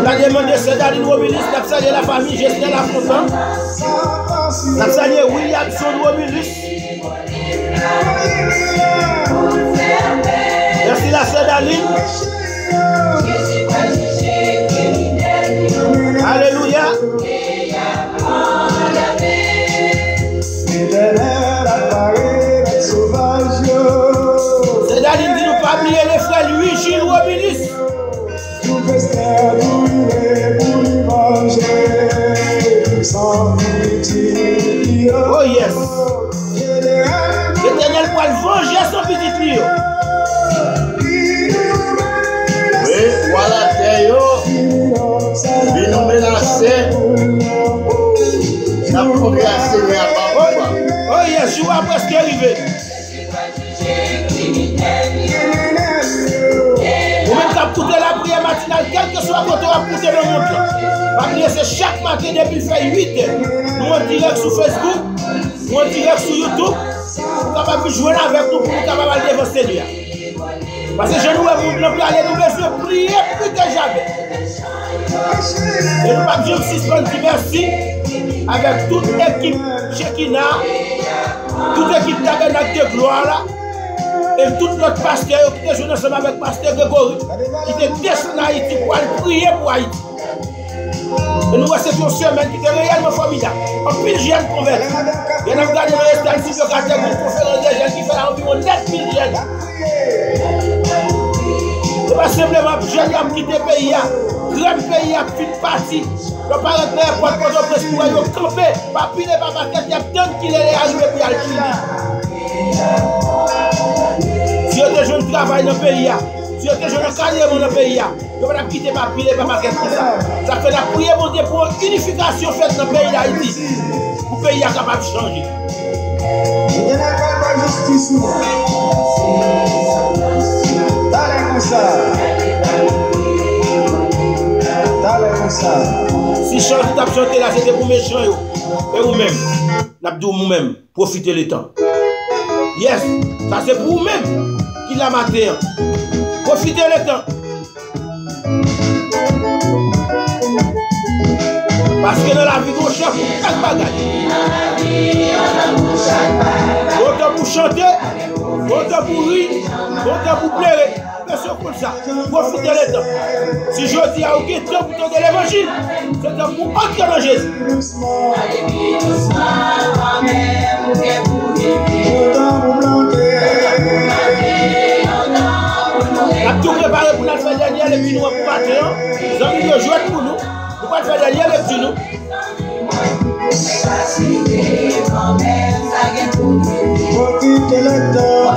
La demande de Cédaline Robilis, n'a salué la famille Gester La Fontaine. N'a salué Williamson Robilis. Merci la Cédaline. Alléluia. Cédaline dit nous pas oublier les frères Louis Gilles Robilis. Oh yes. L'Éternel pour le venger son petit trio. Oui, voilà Théo. Il nous menaçait. La première série à Papa. Oh yes, je vois presque arrivé. Vous-même qui avez écouté la prière matinale, quel que soit votre écouté le monde. La prière c'est chaque matin depuis fait 8 heures. Nous en direct sur Facebook, nous en direct sur YouTube. Vous capable de jouer avec nous pour nous capable de dévorer Seigneur. Parce que je nous ai montré pour aller nous besoin prier plus que jamais. Et nous pas besoin de suspendre merci avec toute l'équipe Shekinah, toute l'équipe Tabernacle de Gloire là, et tout notre pasteur qui est ensemble avec pasteur Grégory, qui était descendu en Haïti pour aller prier pour Haïti. Et nous voici une semaine qui était réellement formidable. En pile jeunes convertis. Il y a regardé dans les statistiques de catégorie une conférence des jeunes qui fait environ 9000 jeunes. Ce n'est pas simplement que jeunes qui ont quitté le pays, grand pays a fait partie. Le parent de l'airport pour nous pour aller camper, pas pile pas maquette, il y a tant qu'il est arrivé pour aller Chili. Si vous avez jeunes travail dans le pays, si vous avez jeunes carrière dans le pays, vous ne quitter pas pile pas maquette pour ça. Ça fait la prière pour une unification faite dans le pays d'Haïti. Pour le pays est capable de changer. Il n'y a pas de justice. T'allez comme ça. Si chant qui t'a chanté là, c'était pour méchants. Et vous-même, n'abdou vous-même, profitez le temps. Yes, ça c'est pour vous-même qui l'a maté. Profitez le temps. Parce que dans la vie, on cherche pour chaque bagage. Autant pour chanter, autant pour rire, autant pour pleurer. C'est pour ça. Profitez le temps. Si je dis à aucun temps pour tenter l'évangile, c'est temps pour entrer dans Jésus. On a tout préparé pour nous faire dernière lecture pour matin. Nous avons joué pour nous. Nous pas faire dernière lecture nous. Profitez le temps.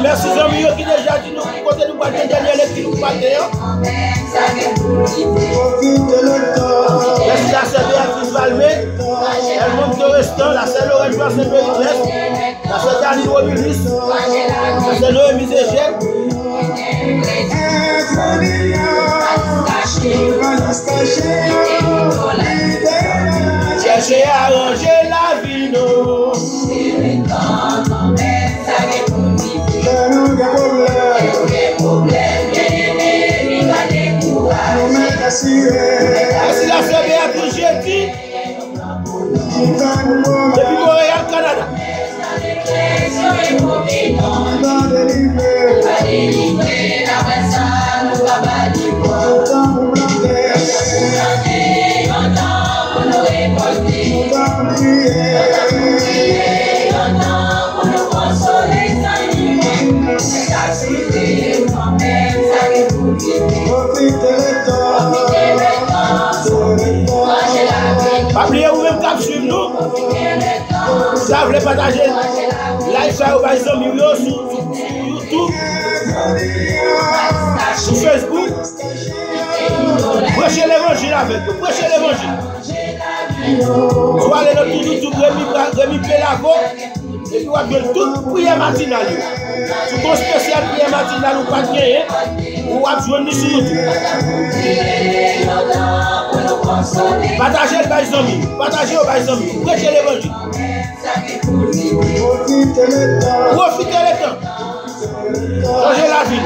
Merci amis qui déjà dit nous qui côté nous pas dernière lecture pour matin. Merci la sœur Béatrice Valmé, elle monte le restant, la sœur Lorraine Joie-Saint-Périclès, la sœur Dani Robilis, la sœur Noémie Zéchel. Cherchez à arranger la vie, non. Merci la sœur Béatrice Jetty. Depuis Montréal, Canada. Pas oublier ou même cap suivre nous. Vous avez partager live ça au sur YouTube, sur Facebook. Prêchez l'évangile avec vous. Prêchez l'évangile. Soit aller dans YouTube, Rémi Pelavo, et puis on va faire toute prière matinale. Tout ton spécial prière matinale ou pas de gagner, ou on va jouer sur YouTube. Partagez le bail zombie. Partagez le bail zombie. Prêchez l'évangile. Profitez le temps. Changez la vie.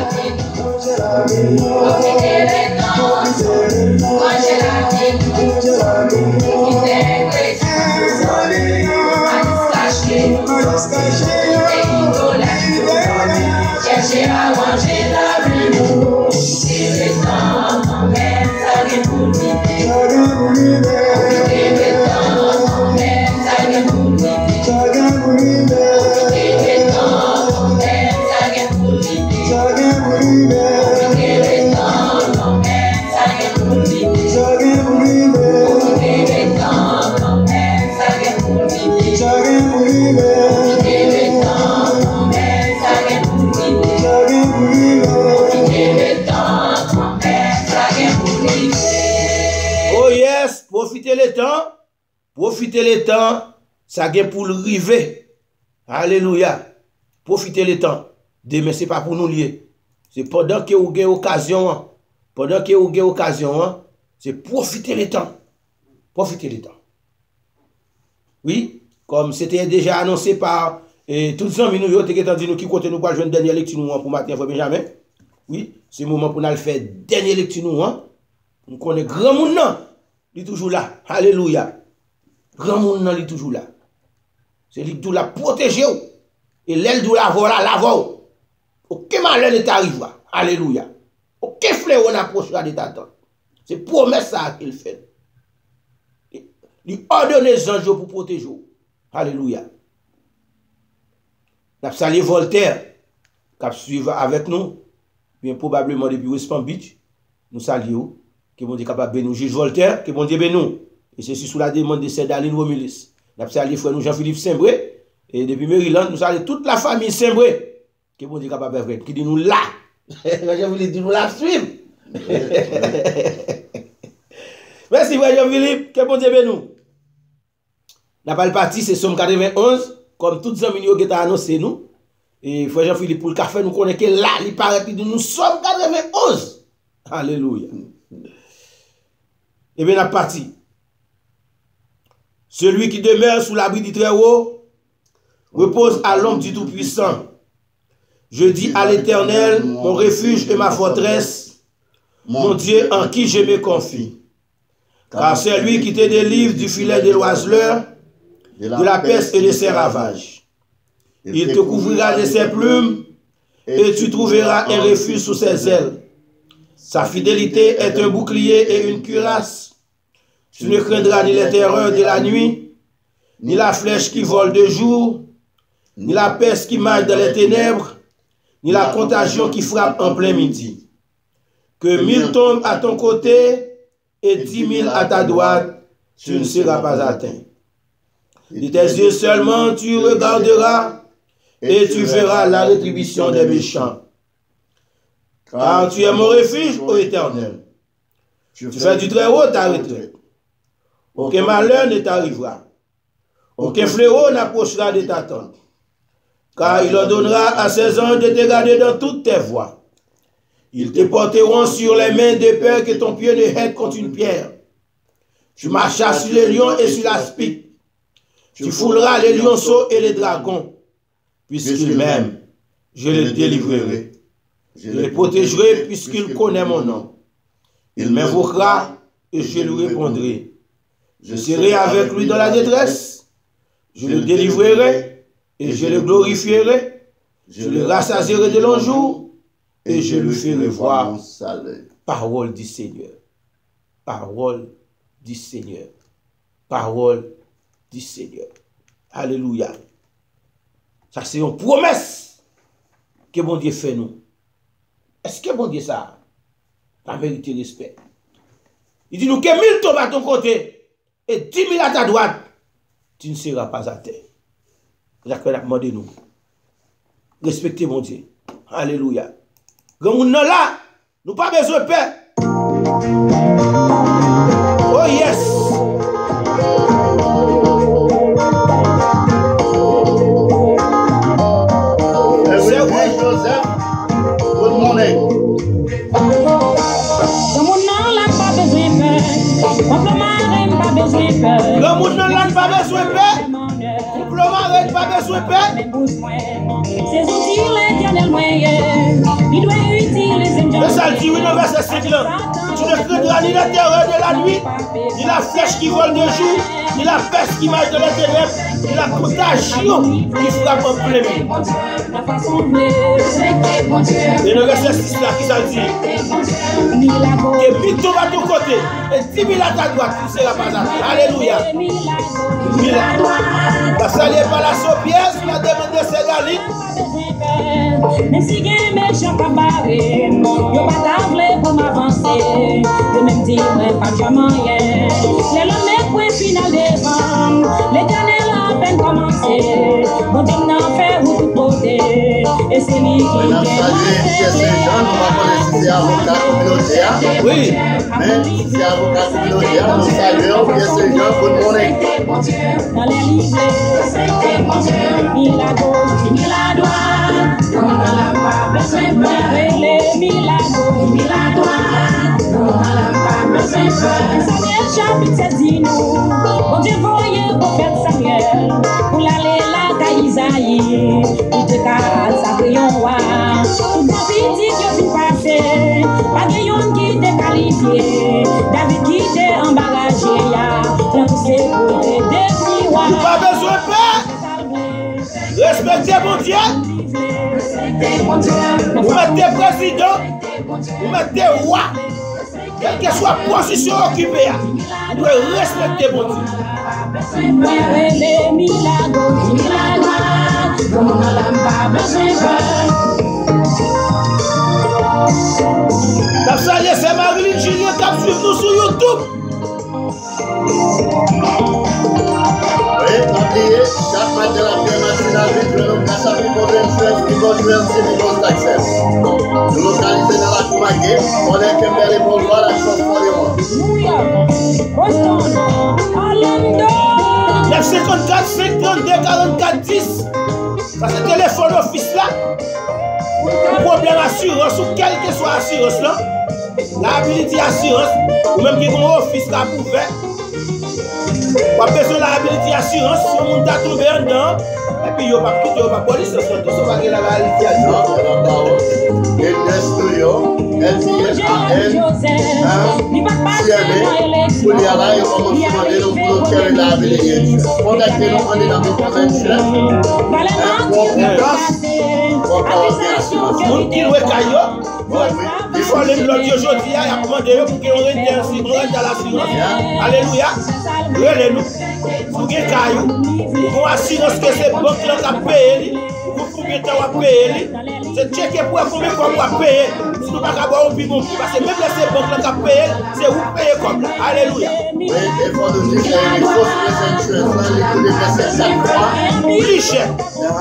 Cherchez à manger la vie. C'est le temps quand même, ça vient pour lui. Profitez le temps, ça vient pour le river. Alléluia. Profitez le temps. Demain, ce n'est pas pour nous lier. C'est pendant que vous avez occasion. Pendant que vous avez occasion, c'est profiter le temps. Profitez le temps. Oui, comme c'était déjà annoncé par tous les amis, nous qui comptent nous pour jouer une dernière lecture pour matin, Benjamin. Oui, c'est le moment pour nous faire une dernière lecture. Nous connaissons grand monde. Il est toujours là. Alléluia. Grand monde il est toujours là. C'est lui qui doit la protéger. Et l'aile doit la voir la voir. Aucun malheur ne t'arrive. Alléluia. Aucun fléau n'approchera de ta tente. C'est promesse ça qu'il fait. Il ordonne les anges pour protéger. Alléluia. Nous avons salué Voltaire, qui suivre avec nous, bien probablement depuis West Palm Beach. Nous saluons, que bon Dieu capable de nous juge Voltaire, que bon Dieu nous. Et c'est sous la demande de Cédaline Romulis. Nous avons salué frère nous Jean-Philippe Saint-Bré, et depuis Maryland, nous saluons toute la famille Saint-Bré, que bon Dieu capable de faire, qui dit nous là. Jean-Philippe dit nous là suivre. Merci frère Jean-Philippe, que bon Dieu nous. La balle partie, c'est Somme 91, comme toutes les amis qui ont annoncé nous. Et frère Jean-Philippe, pour le café, nous connaissons que là, il paraît que nous sommes 91. Alléluia. Et bien, la partie. Celui qui demeure sous l'abri du Très-Haut repose à l'ombre du Tout-Puissant. Je dis à l'Éternel, mon refuge et ma forteresse, mon Dieu en qui je me confie. Car c'est lui qui te délivre du filet de l'oiseleur, de la peste et de ses ravages. Il te couvrira de ses plumes et tu trouveras un refuge sous ses ailes. Sa fidélité est un bouclier et une cuirasse. Tu ne craindras ni les terreurs de la nuit, ni la flèche qui vole de jour, ni la peste qui marche dans les ténèbres, ni la contagion qui frappe en plein midi. Que 1000 tombent à ton côté et 10 000 à ta droite, tu ne seras pas atteint. De tes yeux seulement tu regarderas et tu verras la rétribution des méchants. Car tu es mon refuge, ô Éternel. Tu fais du Très-Haut ta retraite. Aucun malheur ne t'arrivera. Aucun fléau n'approchera de ta tente. Car il ordonnera à ses anges de te garder dans toutes tes voies. Ils te porteront sur les mains de peur que ton pied ne heurte contre une pierre. Tu marcheras sur les lions et sur l'aspic. Tu fouleras les lionceaux et les dragons. Puisqu'ils m'aiment, je les délivrerai. Je le protégerai puisqu'il connaît mon nom. Il m'invoquera et je lui répondrai. Je serai avec lui dans la détresse. Je le délivrerai et je le glorifierai. Je le rassasierai de longs jours et je lui ferai voir mon salut. Parole du Seigneur. Parole du Seigneur. Parole du Seigneur. Alléluia. Ça, c'est une promesse que bon Dieu fait nous. Est-ce que bon Dieu ça? La vérité, respect. Il dit nous que 1000 tombent à ton côté et 10 000 à ta droite. Tu ne seras pas à terre. Jacques a demandé nous. Respectez mon Dieu. Alléluia. Quand nous sommes là, nous n'avons pas besoin de paix. Oh yes. Joseph, good morning. Le monde n'a pas besoin de paix. Complément pas besoin de paix. Le salut dit, oui, dans verset 5 là. Tu ne craindras ni la terreur de la nuit, ni la flèche qui vole de jour, ni la peste qui marche de la ténèbres, ni la contagion qui frappe en plein milieu. Et le verset 6 là, qui ça dit? Et puis tombe à ton côté, et 10 000 à ta droite, tu ne seras pas à terre. Alléluia. La saluer par la saupière, la demande de ses galines. Même si il y a un méchant cabaret, il n'y a pas d'avle pour m'avancer. De même dire, pas de moyen. Les lomés, point final devant. L'éternel a à peine commencé. Bon Dieu n'a fait où tout côté. Et c'est lui qui c'est avocat communautaire. Oui. Mais si c'est avocat communautaire, nous saluons Pierre Saint-Jean, good morning. dans les livres, ni la gauche, ni la droite. On n'a pas besoin de faire ni la gauche, ni la droite. On n'a pas besoin de faire. Samuel chapitre 7 dit nous, bon Dieu voyait le prophète Samuel pour l'aller là à Isaïe, pour te caser sa roi. Tout David dit que tu passé, pas de yon qui te qualifié, David qui te embarrassé, plein poussé pour te défier. Pas besoin de paix. Respectez mon Dieu. Vous mettez président, vous mettez roi. Quelle que soit la position occupée, vous devez respecter mon Dieu. La salle, c'est Marie-Lynn Julien qui a suivi nous sur YouTube. Oui, oubliez, chaque matin la prière matinale, je nous casse à Because Access. Nous localisons dans la Coumagé, on est Kembele Boulevard, la chose pour les mois. 954 52 44 10. Ça c'est le téléphone office là. Problème assurance ou quelle que soit assurance là. L'habilité assurance, ou même qui est un office là pour faire. Pas besoin de l'habilité assurance, si on monte à tomber dedans, et puis il n'y a pas de police, tout ça va être la réalité assurance. In the studio, LTSAN, pour y aller, on va demander nos bloqueurs de l'habilité. Contactez-nous, on est dans nos conventions. Moun qui loue caillot, il faut aller bloquer aujourd'hui, il a demandé pour qu'on reste dans l'assurance. Alléluia. Relez-nous. Pour que caillou, pour assurance que c'est banque qui a payé, pour combien de temps on a payé, c'est checker pour combien de temps on a payé. Si nous ne pouvons pas avoir un piment, parce que même si c'est banque qui a payé, c'est vous payez comme là. Alléluia. Oui, il faut nous dire qu'il y a une fausse présentation, il faut déplacer chaque fois. Plus cher.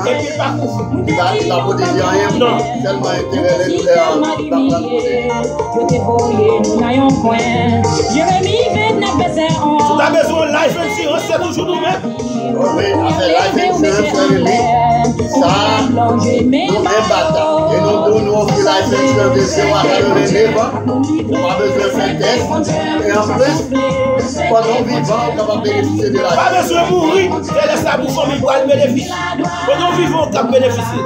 Et puis pas couvert. Il va pas dire rien. Non. Tellement intérêt les douleurs. Si tu as besoin de life insurance, c'est toujours nous-mêmes. Oui, avec life insurance, Ça, nous même bataille. Et nous offrir la ceinture de 0 à 89 ans. On n'a besoin de faire test. Et en plus, pendant vivant, on est capable de bénéficier de la vie. Pas besoin de mourir, c'est laisser la bouche pour le bénéfice. Pendant vivant, on peut bénéficier.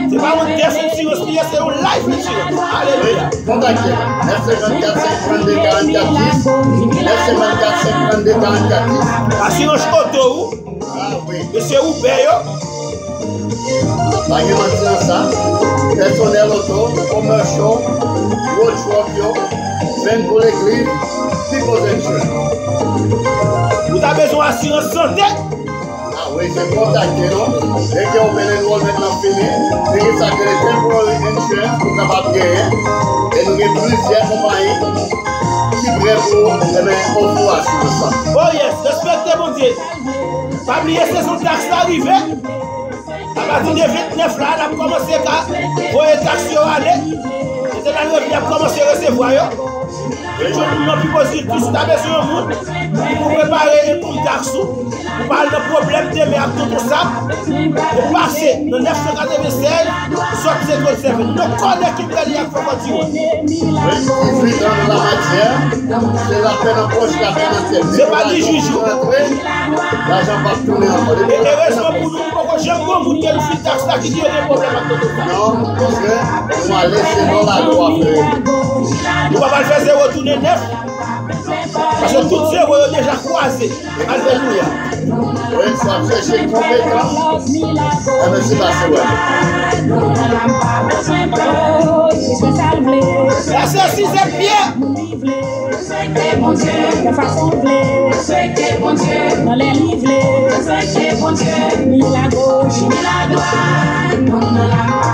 C'est pas une test insurance, c'est une life insurance. Alléluia. Contactez 954 52 44 10. 954 52 44 10. Assurance auto, Ah oui. monsieur Oubert, Pas de mentir ça. Personnel auto, commercial, road truck, veine pour l'église, people's insurance. vous avez besoin d'assurance santé. Ah oui, c'est contacté, non? Dès que vous venez nous maintenant fini, dès que ça crée temporary insurance pour capable de gagner. Et nous avons plusieurs compagnies qui prêtent pour offrir assurance ça. Oh yes, respectez mon Dieu. Pas oublier saison taxe arrivée. À partir de 29 là, on a commencé à voir les taxes aller. Et c'est là qu'on a commencé à recevoir. Et tout le monde peut poser tout ce que tu as besoin de monde pour préparer un taxe. Pour parler de problème de mer, tout ça. Pour passer dans 996, sortir de votre cerveau. Nous connaissons qui peut y avoir continuer. Oui, dans la matière, c'est la peine en poche, la peine en tête. C'est pas du joujou. L'argent va tourner encore. Et heureusement pour nous, pourquoi j'aime beaucoup que nous faisons taxe là qui dit qu'il y a des problèmes avec tout ça. Non, parce que nous allons laisser dans la loi faire. Nous ne pouvons pas le faire zéro tourner neuf. Parce que tout zéro est déjà croisé. Alléluia. Oui, il faut chercher compétence. Et merci, passé, ouais. La ceci c'est bien. Respectez mon Dieu, de façon blée. Respectez mon Dieu, dans les livrets. Respectez mon Dieu, ni la gauche, ni la droite. Nous n'avons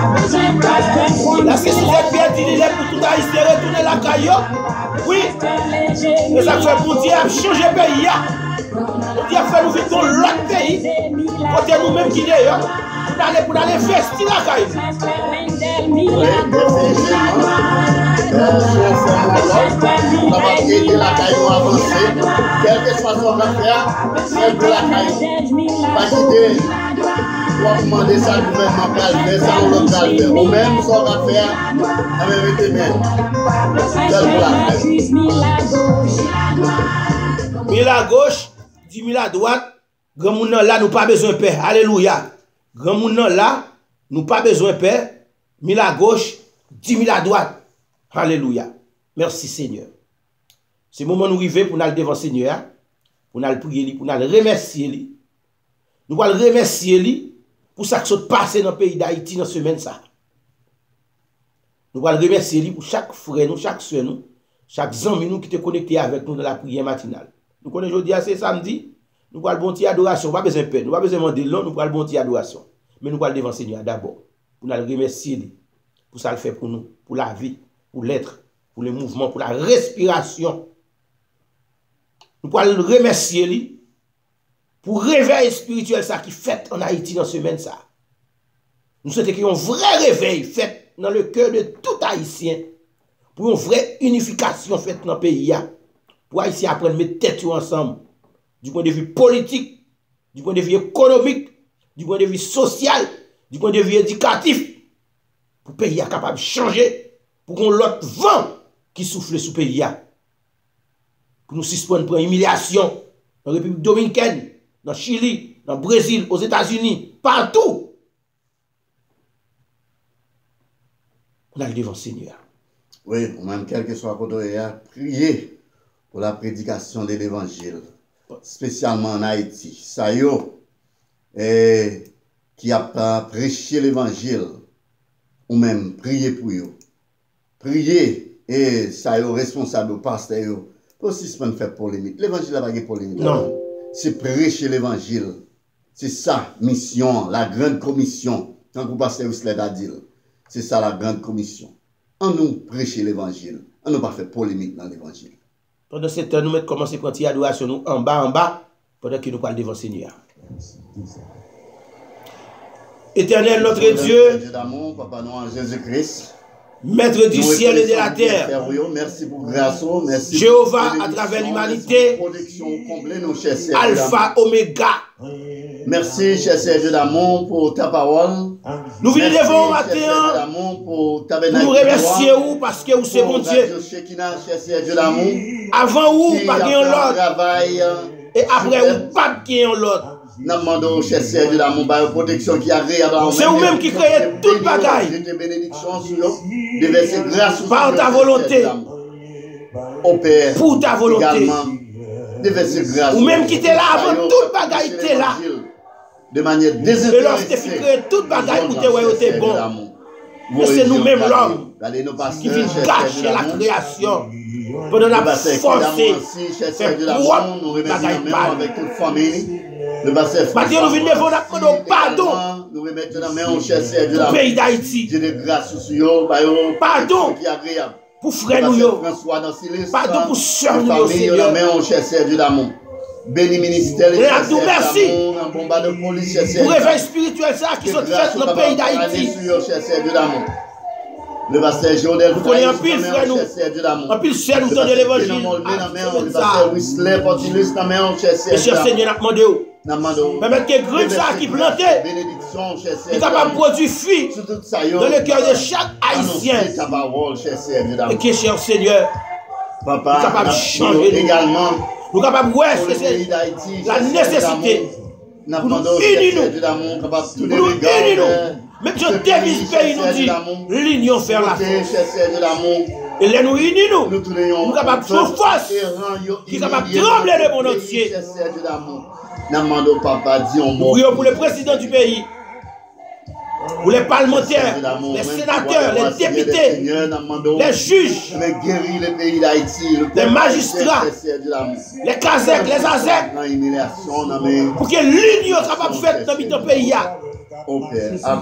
pas besoin de place. La ceci c'est bien dit pour tout haïtien retourner la caillou. Oui. Et ça fait pour dire changer le pays. Pour dire faire nous vivre dans l'autre pays. Côté nous-mêmes qui d'ailleurs. Pour aller investir la caillou. Oui, définitivement. Si on fait mon lot, ça va aider la caillou à avancer. Quelle que soit son affaire, c'est pour la caillou. Pas quitter. On va demander ça au gouvernement pour le faire, ça on le faire. Ou même son affaire, à même été bien. C'est pour la caillou. 1000 à gauche, 10 000 à droite. Grand moun là, nous pas besoin de paix. Alléluia. Grand moun là, nous pas besoin de paix. 1000 à gauche, 10 000 à droite. Alléluia. Merci Seigneur. C'est le moment où nous arrivons pour nous devant le Seigneur, pour nous prier, pour nous remercier lui. Nous allons remercier lui pour ça qui s'est passé dans le pays d'Haïti dans cette semaine. Nous allons remercier lui pour chaque frère, nous, chaque soeur, nous, chaque ami nous qui est connecté avec nous dans la prière matinale. Nous connaissons aujourd'hui, c'est samedi, nous allons bon petit adoration, pas besoin de paix, nous pas besoin de demander long, nous allons bon petit adoration. Mais nous allons devant le Seigneur d'abord, pour nous remercier lui, pour ça le fait pour nous, pour la vie, pour l'être, pour le mouvement, pour la respiration. Nous allons le remercier lui pour le réveil spirituel ça qui fait en Haïti dans cette semaine ça. Nous souhaitons qu'il y ait un vrai réveil fait dans le cœur de tout Haïtien pour une vraie unification faite dans le pays. Pour Haïtiens apprendre à mettre tête ensemble du point de vue politique, du point de vue économique, du point de vue social, du point de vue éducatif. Pour le pays soit capable de changer, pour qu'on l'autre vent qui souffle sous le pays. Pour nous suspendre pour une humiliation dans la République dominicaine, dans le Chili, dans le Brésil, aux États-Unis, partout. On a le devant Seigneur. Oui, ou même quel que soit le côté, prier pour la prédication de l'évangile, spécialement en Haïti. Ça y est, qui a prêché l'évangile, ou même prier pour eux. Prier, et ça y est, responsable, pasteur, pour si ce n'est pas fait polémique. L'évangile n'a pas de polémique. Non. C'est prêcher l'évangile. C'est ça, mission, la grande commission. Quand vous pasteur Whistler a dit, c'est ça la grande commission. On nous prêcher l'évangile. On nous pas fait polémique dans l'évangile. Pendant ce temps, nous mettons commencer à prendre l'adoration nous en bas, pendant que nous parlons devant le Seigneur. Éternel notre Dieu, Dieu d'amour, Papa Noir Jésus-Christ. Maître du ciel et de la terre, merci pour grâce, merci Jéhovah à travers l'humanité, protection, combler nos chers Alpha, Oméga, Merci, cher Seigneur d'amour, pour ta parole. Nous venons devant matin pour nous remercier vous parce que vous c'est bon Dieu. Avant vous, pas de l'autre. Et après vous, pas de l'autre. Nous demandons, cher Seigneur d'amour, par la protection qui agréable. C'est vous-même qui créez toute bagaille. Par ta volonté. Pour ta volonté. Ou même qui était là avant toute bagaille était là. De manière désintéressée. Et lorsque tu crées toute bagaille pour te voir t'es bon. Mais c'est nous-mêmes l'homme qui vient cacher la création. Pendant la forcer. C'est propre bagaille pas. Avec toute famille. Maintenant nous venons devant notre pardon. Nous remettons la main au cher au pays d'Haïti. Pardon. Pour frère nous, pardon pour soeur nous, Seigneur. Béni ministère, merci pour réveil spirituel ça qui sont fait dans le pays d'Haïti. Le pasteur Jodel, vous connaissez un pile frère nous, un pile cher nous donne l'évangile. Et cher Seigneur, n'a demandé permettre que grille ça qui plantait, est capable de produire fruit dans le cœur de chaque Haïtien. Et qui est cher Seigneur, Papa, est capable de changer également. Nous sommes capables de voir que c'est la nécessité pour nous unir nous. Même si on dévise le pays, nous dit l'union faire la force. Et là nous unir nous. Nous sommes capables de faire force. Qui sont capables de trembler le monde entier. Nous prions pour le président du pays. Pour les parlementaires, les sénateurs, les députés, les juges, les magistrats, les casecs, les azèques, pour que l'union soit capable de faire dans notre pays.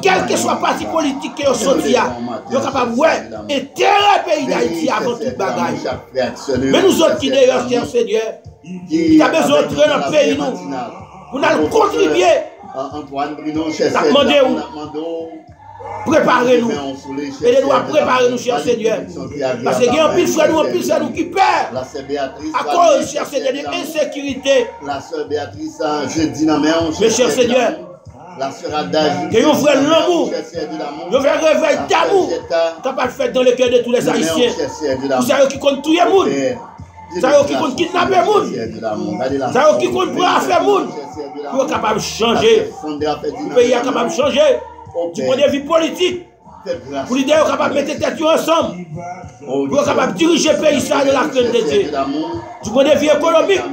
Quel que soit le parti politique qui est sorti, nous sommes capables de éteindre le pays d'Haïti avant toute bagaille. Mais nous autres qui d'ailleurs, cher Seigneur, qui avons besoin d'entrer dans le pays, nous allons contribuer. Préparez-nous. Aidez-nous à préparer nous, cher Seigneur. Parce qu'il y a un pile frère nous qui perd. À cause, cher Seigneur, de l'insécurité. Mais cher Seigneur, il y a un vrai l'amour. Il y a un vrai réveil d'amour capable de faire dans le cœur de tous les Haïtiens. Vous savez qui compte tout le monde. Vous savez qui compte kidnapper le monde. Vous savez qui compte pour faire le monde. Vous êtes capable de changer. Le pays est capable de changer. Du point de vue politique. Pour l'idée, vous êtes capable de mettre tête ensemble. Vous êtes capable de diriger le pays de la crainte de Dieu. Du point de vue économique.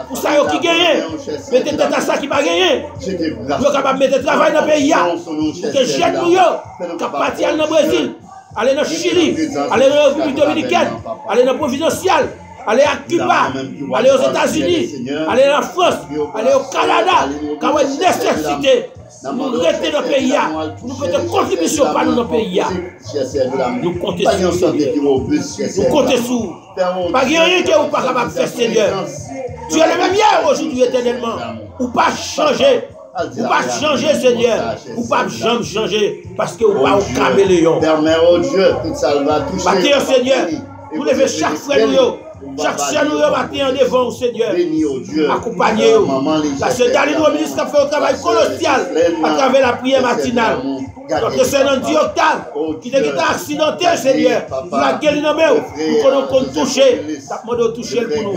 Pour ça, qui gagne. Mettez tête à ça qui va gagner. Vous êtes capable de mettre travail dans le pays. Pour que les jeunes nous partent dans le Brésil, aller dans le Chili, aller dans la République dominicaine, aller dans le Provincial. Allez à Cuba, allez aux États-Unis, allez en France, allez au Canada, quand il y a une nécessité, nous restons dans le pays, nous faisons des contributions par dans le pays. Nous comptons sur nous comptons sur. Pas rien que vous ne pas capable de faire, Seigneur. Tu es le même hier, aujourd'hui, éternellement. Ou pas changer. Ou pas changer, Seigneur. Ou pas jamais changer. Parce que vous pas au caméléon. Bâtir, Seigneur. Vous levez chaque frère. Chaque soeur nous matin devant au Seigneur. Accompagnez-vous. La sœur Daline, le ministre, a fait un travail colossal à travers la prière matinale. Notre sœur Dioctane, qui était accidenté, Seigneur, nous la guéri dans nous qu'on toucher. Ça demande de toucher pour nous.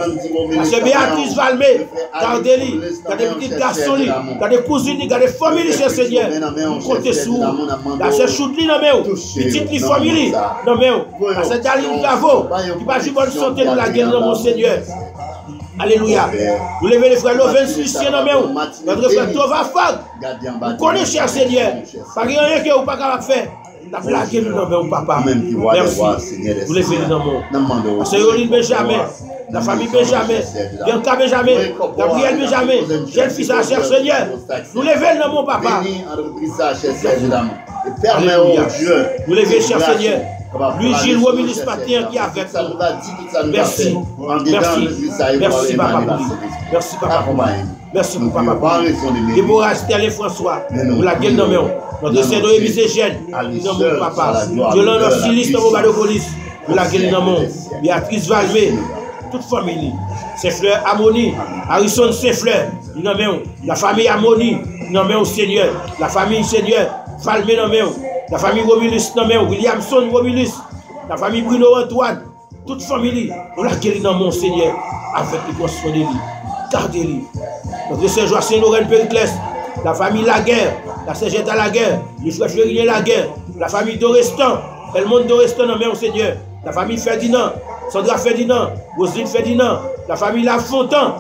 La sœur Béatrice Valmé, Gardeli, il y a des petits garçons, il y a des cousines, il y a des familles, Seigneur. Nous comptons sur vous. La sœur Choudli, petite famille, la sœur Daline Gavo, qui va jouer bonne santé, nous la guéri dans mon Seigneur. Alléluia. Vous levez les frères Loven's Lucien dans nous. Notre frère Tova Fag. Vous connaissez, cher Seigneur. Pas rien que vous pas capable de faire. La blague nous dans nous, papa. Merci. Vous levez les dans nous. La sœur Yoline Benjamin. La famille Benjamin. Bianca Benjamin. Gabriel Benjamin. Jeune fils à cher Seigneur. Nous levez dans mon papa. Alléluia. Vous levez, cher Seigneur. Lui, Gilles, le ministre Matin qui est avec nous. Merci. Merci. Merci, papa. Merci, papa. Merci, papa. Déborah, Estelle et François. Vous la gueule dans mes mains. Notre Seigneur est misé jeune. Dans mon papa. Yolande Silis dans mon bas de police. Vous la gueule dans mon. Béatrice Valmé. toute famille. Saint-Fleur Harmonie, Harrison Saint-Fleur, la famille Harmonie, au Seigneur, la famille Seigneur, Falmé, la famille Romulus, Williamson Romulus, la famille Bruno Antoine, toute famille, on l'a guéri dans mon Seigneur, avec les grosses de lui, gardez-lui. Notre Sœur Joacine Lorraine Périclès, la famille Laguerre, la Sœur à Laguerre, le frère Fleurilien Laguerre, la famille Dorestan, le monde Dorestan dans mon Seigneur, la famille Ferdinand, Sandra Ferdinand, Roselyne Ferdinand, la famille Lafontaine,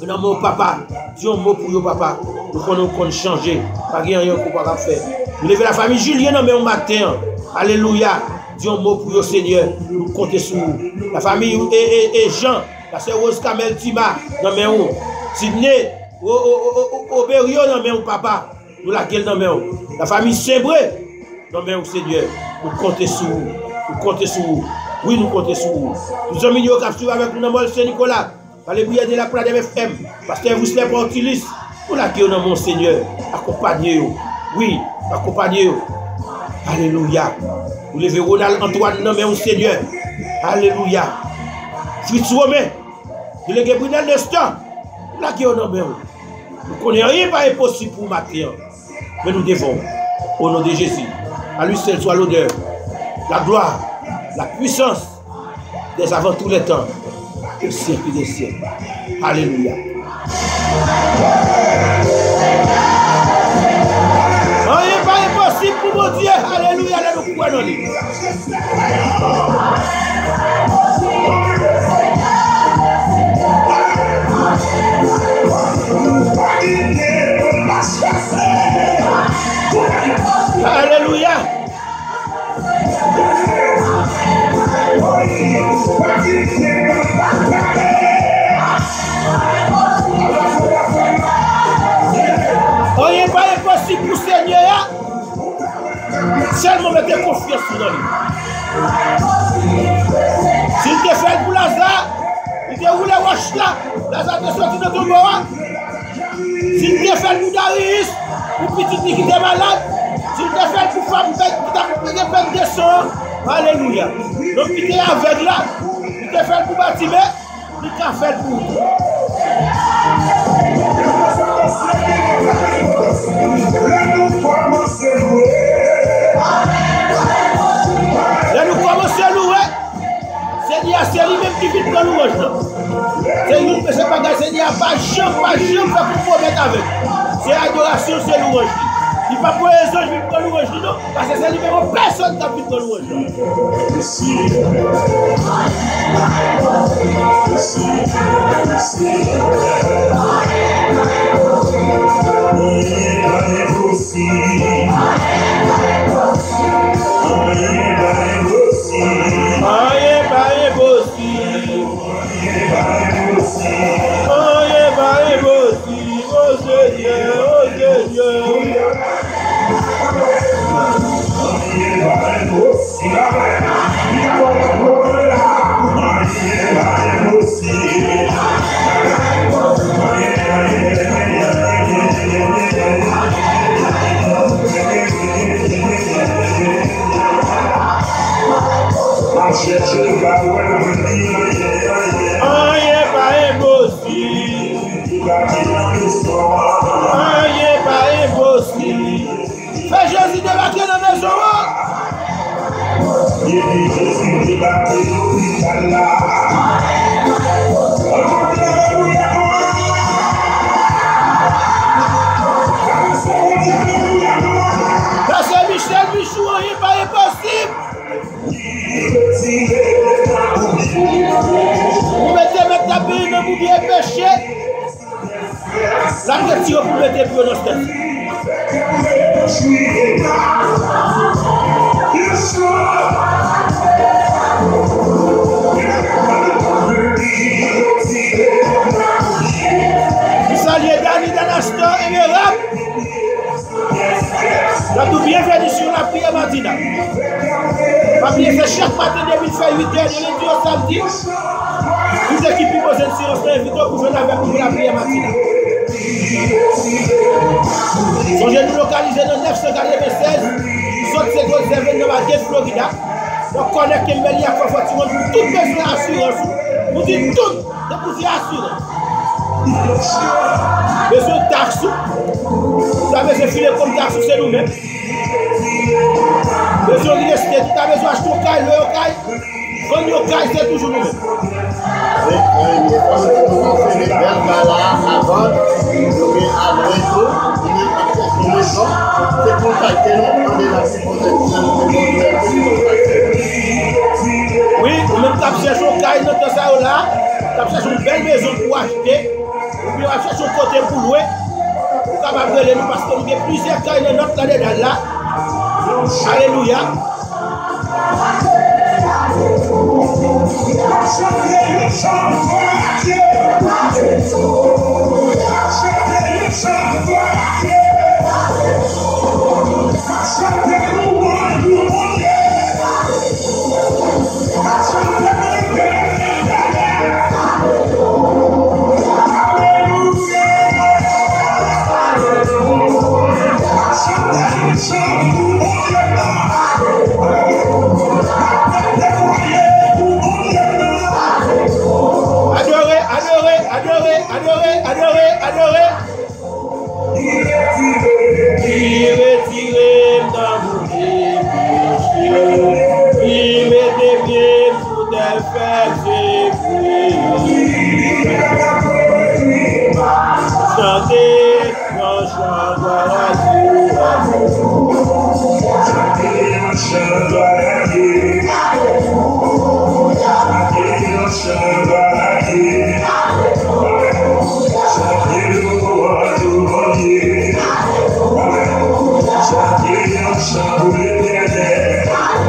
non, mon papa, dis un mot pour le papa, nous qu'on changer, pas rien qu'on va faire. Nous levons la famille Julien dans mon matin, alléluia, dis un mot pour le Seigneur, nous comptons sur vous. La famille et Jean, la sœur Rose Kamel Tima, dans mon Sidney, Oberio dans mon papa, nous la gueule dans mon. La famille Sébré, dans mon Seigneur, nous comptons sur vous, nous comptons sur vous. Oui, nous comptons sur vous. Nous sommes milieu capturés avec nous dans le Saint-Nicolas. Par les prières de la Plade FM, Pasteur vous l'êtes Portilis, nous l'accueillons dans mon Seigneur. Accompagnez-vous. Oui, accompagnez-vous. Alléluia. Vous levez Ronald Antoine dans mon Seigneur. Alléluia. Fritz Romain, vous levez Brunel Nestor, nous l'accueillons dans mon. Nous ne connaissons rien pas impossible pour matin. Mais nous devons, au nom de Jésus, à lui seul soit l'honneur, la gloire, la puissance des avant tous les temps. Au siècle des siècles. Alléluia. Rien pas impossible pour mon Dieu. Alléluia. Alléluia. Alléluia. Rien pas impossible pour Seigneur. Seulement mettez confiance dans lui. S'il te fait pour Lazare, il te roule roche là. Lazare te sorti de ton bois. S'il te fait pour Darius, pour petit qui est malade. S'il te fait pour femme qui t'a payé peine de sang. Alléluia. Donc il est aveugle là. Il te fait pour bâtiment. Il t'a fait pour. Là nous commençons à louer. Seigneur, c'est lui-même qui vit dans louange. C'est lui qui fait pas gagner. Seigneur, pas jamais faire pour promettre avec. C'est adoration, c'est louange. Il ne va pas pour les anges vivre dans louange, non? Parce que c'est lui-même personne qui vit dans louange. Fais Jésus débarquer dans la maison. Là c'est Michel Michou, rien pas impossible. Vous mettez votre tapis dans vous bien péché. La question pour mettre plus dans cette. Vous saluez Dani Danastan et Merab. Nous bienvenue sur la prière matinale. Papier, c'est chaque matin depuis fait 8 heures de lundi au samedi. Toute l'équipe qui pose une séance d'invité pour venir avec nous pour la prière matinale. Songez nous localiser dans 996, saute seconde 7 dans la Florida. Donc, connaît que Mbeli a fait pour tout besoin d'assurance. Nous disons tout de pour assurance. Besoin de taxes. Ça veut dire filer comme taxes, c'est nous-mêmes. Besoin de rester, tu as besoin d'acheter au caille, le caille. Quand au caille, c'est toujours nous-mêmes. Oui, ou même tu cherches au caille dans ça là, tu cherches une belle maison pour acheter, ou bien tu cherches un côté pour louer, pour capable de nous parce que nous avons plusieurs cailles dans notre là. Alléluia. Adorez. Retirez dans vos péchés, il met des pieds pour des fêtes chantez, mon chant doit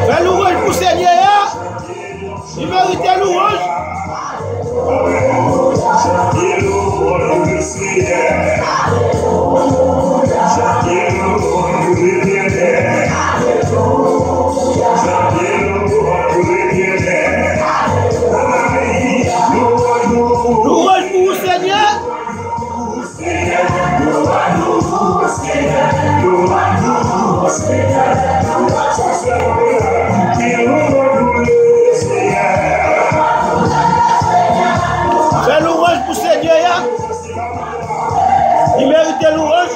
fais louange pour Seigneur, il mérite louange. Louange pour Seigneur. Fais louange pour Seigneur. Il mérite louange.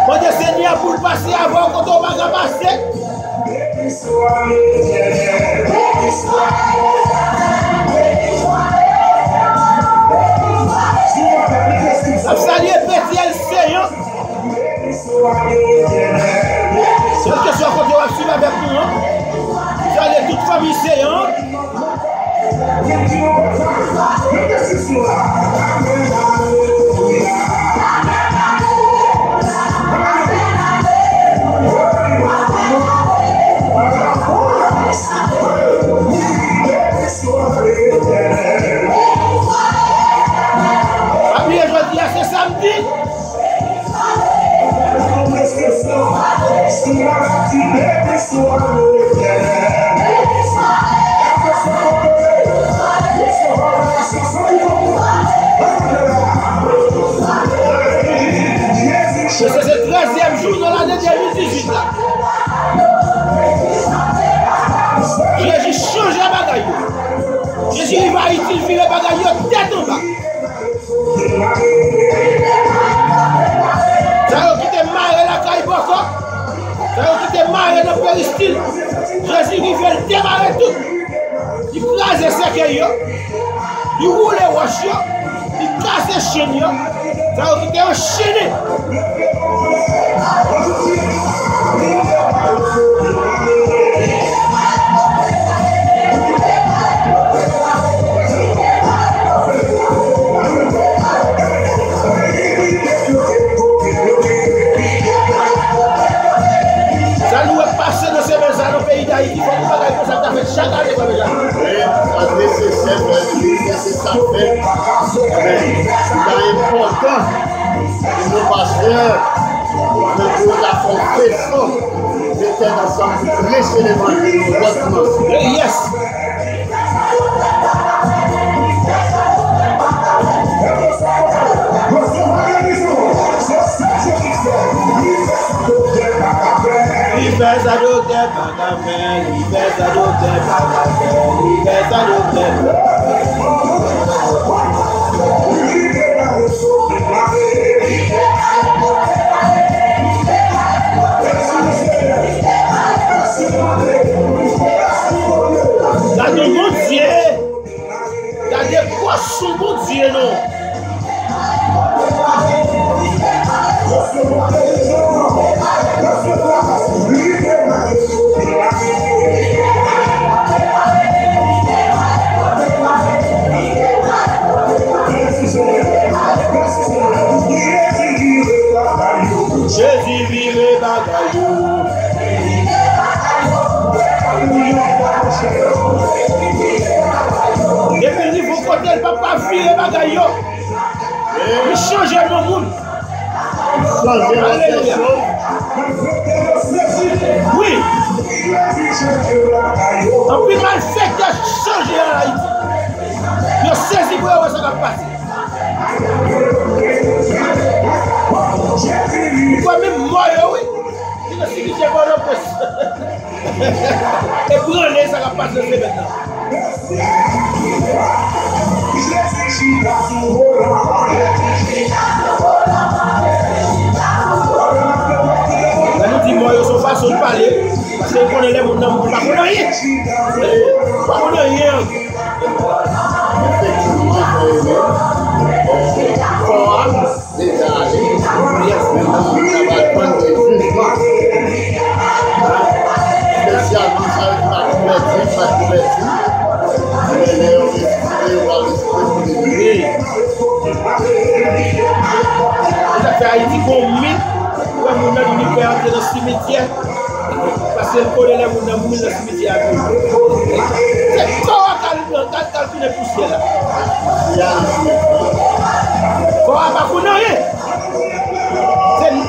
Bon Dieu Seigneur pour le passer avant quand on va passer. Salut petit Seigneur. C'est une question qu'on doit suivre avec nous. Salut toute famille Seigneur. Après, je dis à ce samedi. C'est le 13e jour de l'année 2018 là. Jésus change la bagaille. Jésus il va utiliser la bagaille tête en bas. Ça a quitté marre la caille boko. Ça a quitté marre dans péristyle. Jésus il veut démarrer tout. Il crase les cercueils. Il roule les roches. Il casse les chaînes. Ça a quitté enchaîné. Ça nous est passé dans ces maisons dans le pays d'Haïti. Il faut que nous ça fait chaque année. C'est nécessaire fait. C'est important. Nos pasteurs, nous la confession, j'étais ensemble pour laisser l'évangile au Yes. d'autres bagages, l'hiver ça d'autres bagages, l'hiver ça d'autres. T'as de bon Dieu, t'as des poissons bon Dieu non. Jésus vive bagayou. Depuis le niveau côté, le papa vire bagayou. Il change le monde. Alléluia. Oui. En plus, mal fait de changer en Haïti. Il saisi pour voir ça va passer. Pourquoi même moi, oui. Il a signifié pour le poste. Et pour aller, ça va passer maintenant. Nous disons, ils sont façon de parler, parce qu'on connaît les gens, on ne connaît rien. On ne connaît rien. Déjà allé, maintenant on va prendre des jugements. Spécialement, ça va être ma couverture. Mais les on va respirer. Ça fait Haïti qu'on met, comme on a dit, on peut entrer dans le cimetière. Parce que le connaît les gens, on a mis dans le cimetière. C'est quoi quand tu es poussé là? Quoi, pas qu'on a rien. C'est le nom.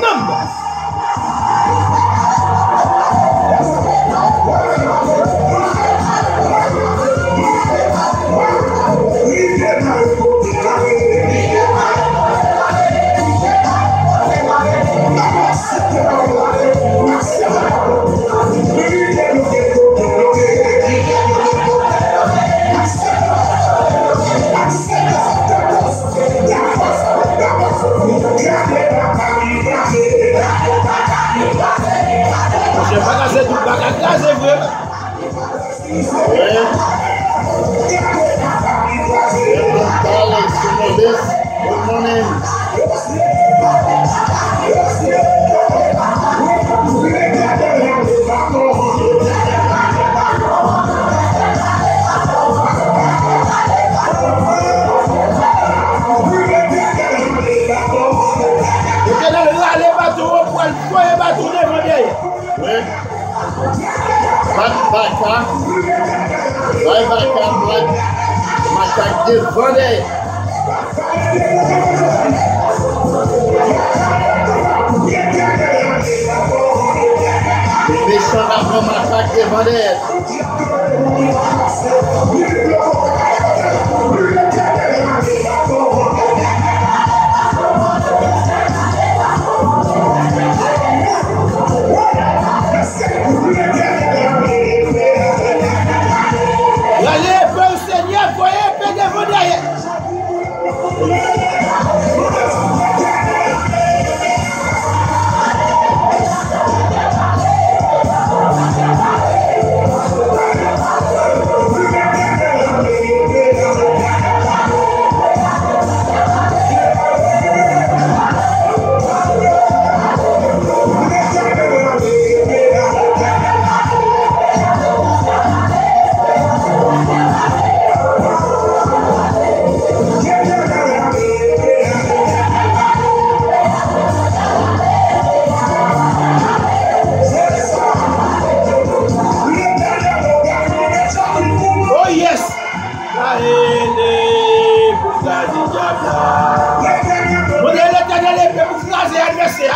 Je ne vais pas casser tout, pas casser vrai.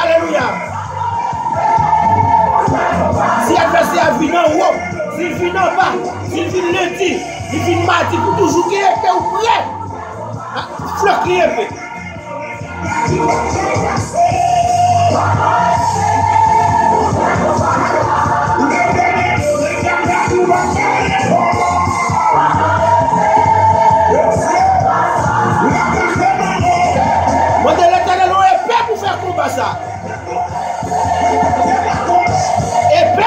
Alléluia. Si l'adversaire vient en haut, s'il vient en bas, s'il vient lundi, il vient mardi, pour toujours qu'il est ou prêt. Floc qui est fait. faire combat ça. Épée.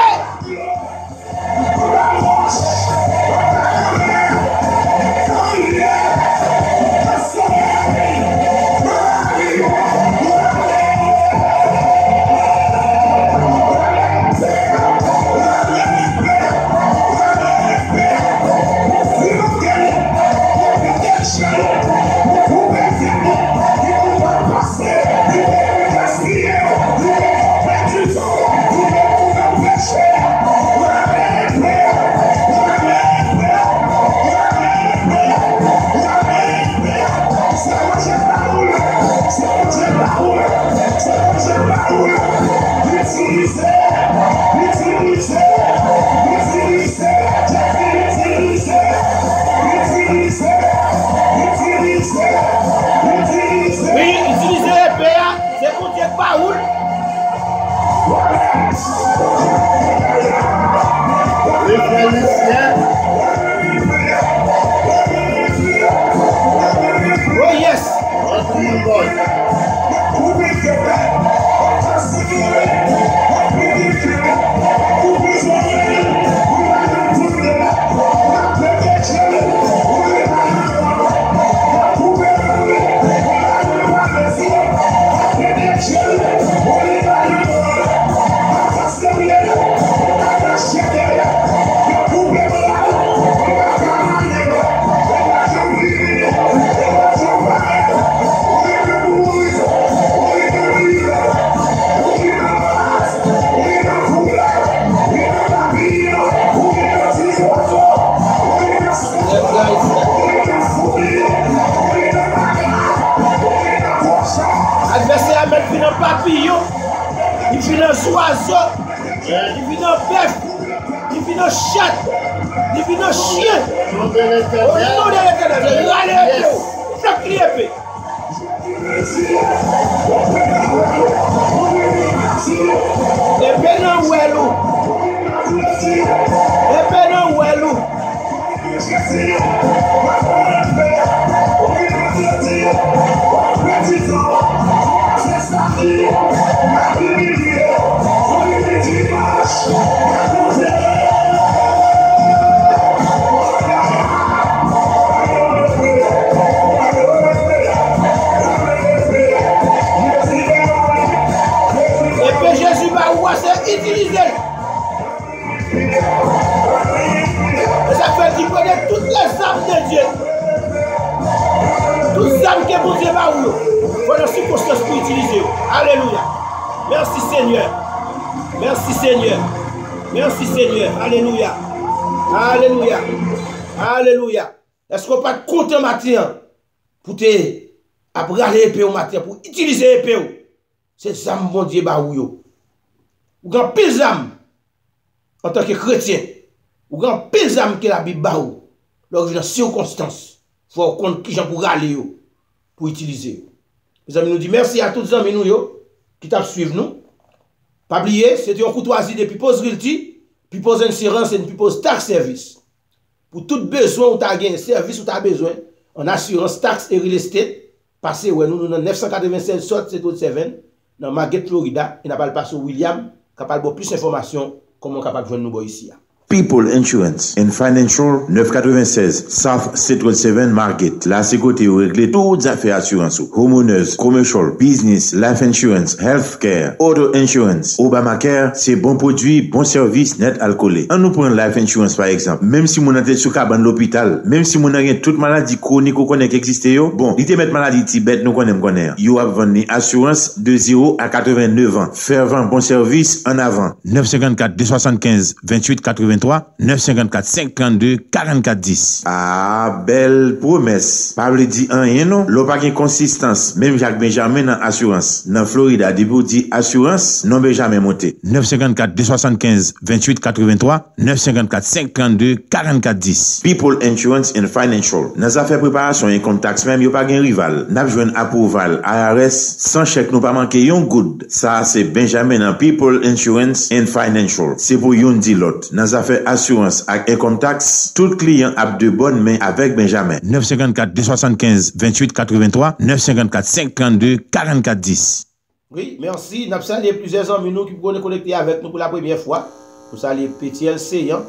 Oh yes! Adversaire met puis dans papillon, il puis dans oiseau, il puis dans bœuf, il puis dans chat, il puis dans chien. Au nom de l'Éternel, allez, faites crier. Épée non ouelou. Épée non ouelou. Épée Jésus va où c'est utilisé. Et ça fait qu'il connaît toutes les armes de Dieu. Toutes les armes que vous Dieu va où. Voilà ce circonstance pour utiliser. Alléluia. Merci Seigneur. Merci Seigneur. Merci Seigneur. Alléluia. Alléluia. Alléluia. Est-ce qu'on pas content matin pour te apprendre l'épée au matin, pour utiliser l'épée? C'est ça mon Dieu ba ou. Ou grand pile d'âme en tant que chrétien. Ou grand pile d'âme que la Bible ba ou. Lors de circonstance, faut qu'on qui gens pour aller pour utiliser. Les amis nous dit merci à tous les amis nous qui t'a suivre nous. Pas oublier, c'est une courtoisie de People's Realty, People's Insurance et People's Tax Service. Pour tout besoin ou t'as un service ou t'as besoin en assurance, taxe et real estate, passez ouais nous dans 996 South 707 dans Margate, Florida, et n'a pas le passé William, capable de plus d'informations comment capable de joindre nous ici. People Insurance and Financial 996 South 717 Margate. Là, c'est côté où régler toutes affaires assurance. Homeowners, commercial, business, life insurance, healthcare, auto insurance. Obamacare, c'est bon produit, bon service, net alcoolé. On nous prend life insurance par exemple. Même si mon tête sous cabane l'hôpital, même si mon a toute maladie chronique ou connaît qui existe yo, bon, il te met maladie tibet nous connaît. You have vendu assurance de 0 à 89 ans. Fervent bon service en avant. 954 275 28 83 954 532 44 10. Ah, belle promesse. Pas le dit rien non. L'on pas de consistance. Même Jacques Benjamin dans assurance. Dans Florida, depuis dit assurance, non Benjamin monté. 954 275 28 83 954 532 44 10. People Insurance and Financial. Dans affaires préparation income tax même, yo pas gen rival. N'a joine approval IRS sans chèque nous pas manquer yon good. Ça c'est Benjamin dans People Insurance and Financial. C'est pour yon dit l'autre. Dans affaires assurance avec income tax, tout client a de bonnes mains avec Benjamin. 954 275 28 83 954 532 44 10. Oui, merci. Nous saluons plusieurs amis nous qui pourront connecter avec nous pour la première fois. Nous saluons Petit Seyan,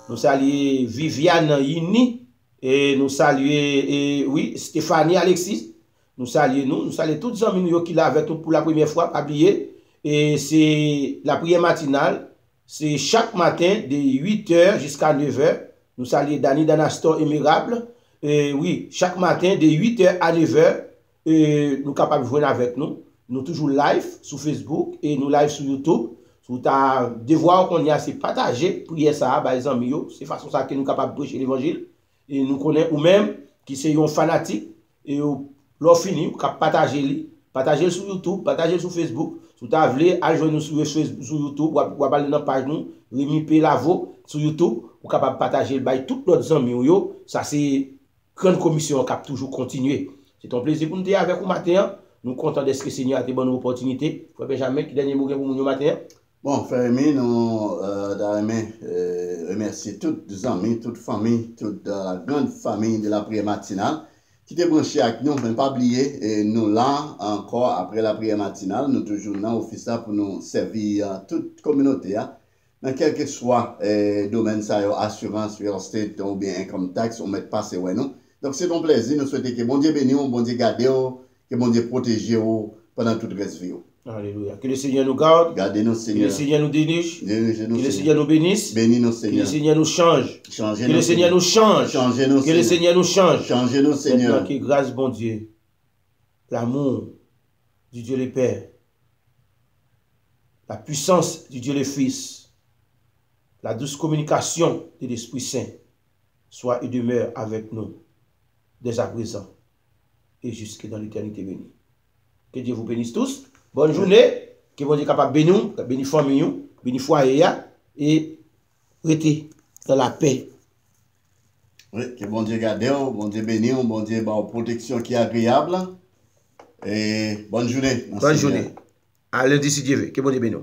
nous saluons Viviane Yini, et nous saluons oui, Stéphanie Alexis. Nous saluons tous les amis qui sont avec nous pour la première fois. Pas oublier. Et c'est la prière matinale. C'est chaque matin de 8h jusqu'à 9h. Nous saluons Dani Danastor Émirable. Et oui, chaque matin de 8h à 9h, nous sommes capables de jouer avec nous. Nous toujours live sur Facebook et nous live sur YouTube. Sur ta devoir qu'on y a, c'est partager, prier ça, par exemple, c'est façon ça que nous sommes capables de prêcher l'évangile. Et nous connaissons, ou même, qui sont fanatiques, et l'on fini, nous pouvons partager sur YouTube, partager sur Facebook. Si tu as voulu, aller nous sur YouTube, ou aller dans la page nous, Rémi P. Lavo, sur YouTube, ou capable de partager le bail tous nos amis. Ça, c'est grande commission qui a toujours continué. C'est un plaisir pour nous dire avec vous matin. Nous sommes contents de ce que le Seigneur a des bonnes opportunités. Frère Benjamin, qui dernier mot pour nous matin? Bon, frère Rémi, nous remercier tous les amis, toute famille, toute la grande famille de la prière matinale qui était branchée avec nous. Ne pas oublier, nous là, encore après la prière matinale, nous toujours dans l'office pour nous servir toute communauté, dans quel que soit le domaine, assurance, real estate ou bien income tax, on met passer ouais nous. Donc c'est un plaisir, nous souhaitons que bon Dieu bénisse, bon Dieu garde, que bon Dieu protège pendant toute la vie. Alléluia. Que le Seigneur nous garde. Gardez-nous, Seigneur. Que le Seigneur nous dirige. Que le Seigneur nous bénisse. Bénis-nous, Seigneur. Que le Seigneur nous change. Changez-nous. Que le Seigneur nous change. Changez-nous, Que le Seigneur nous change. Changez-nous, Seigneur. Maintenant, que grâce, bon Dieu, l'amour du Dieu le Père, la puissance du Dieu le Fils, la douce communication de l'Esprit Saint soit et demeure avec nous dès à présent et jusque dans l'éternité bénie. Que Dieu vous bénisse tous. Bonne journée. Que bon Dieu capable de bénir, bénir famille, bénir foyer et rester dans la paix. Oui, que bon Dieu garde, bon Dieu bénisse, bon Dieu bah protection qui est agréable. Et bonne journée. Bonne journée. À lundi si Dieu veut. Que bon Dieu bénisse.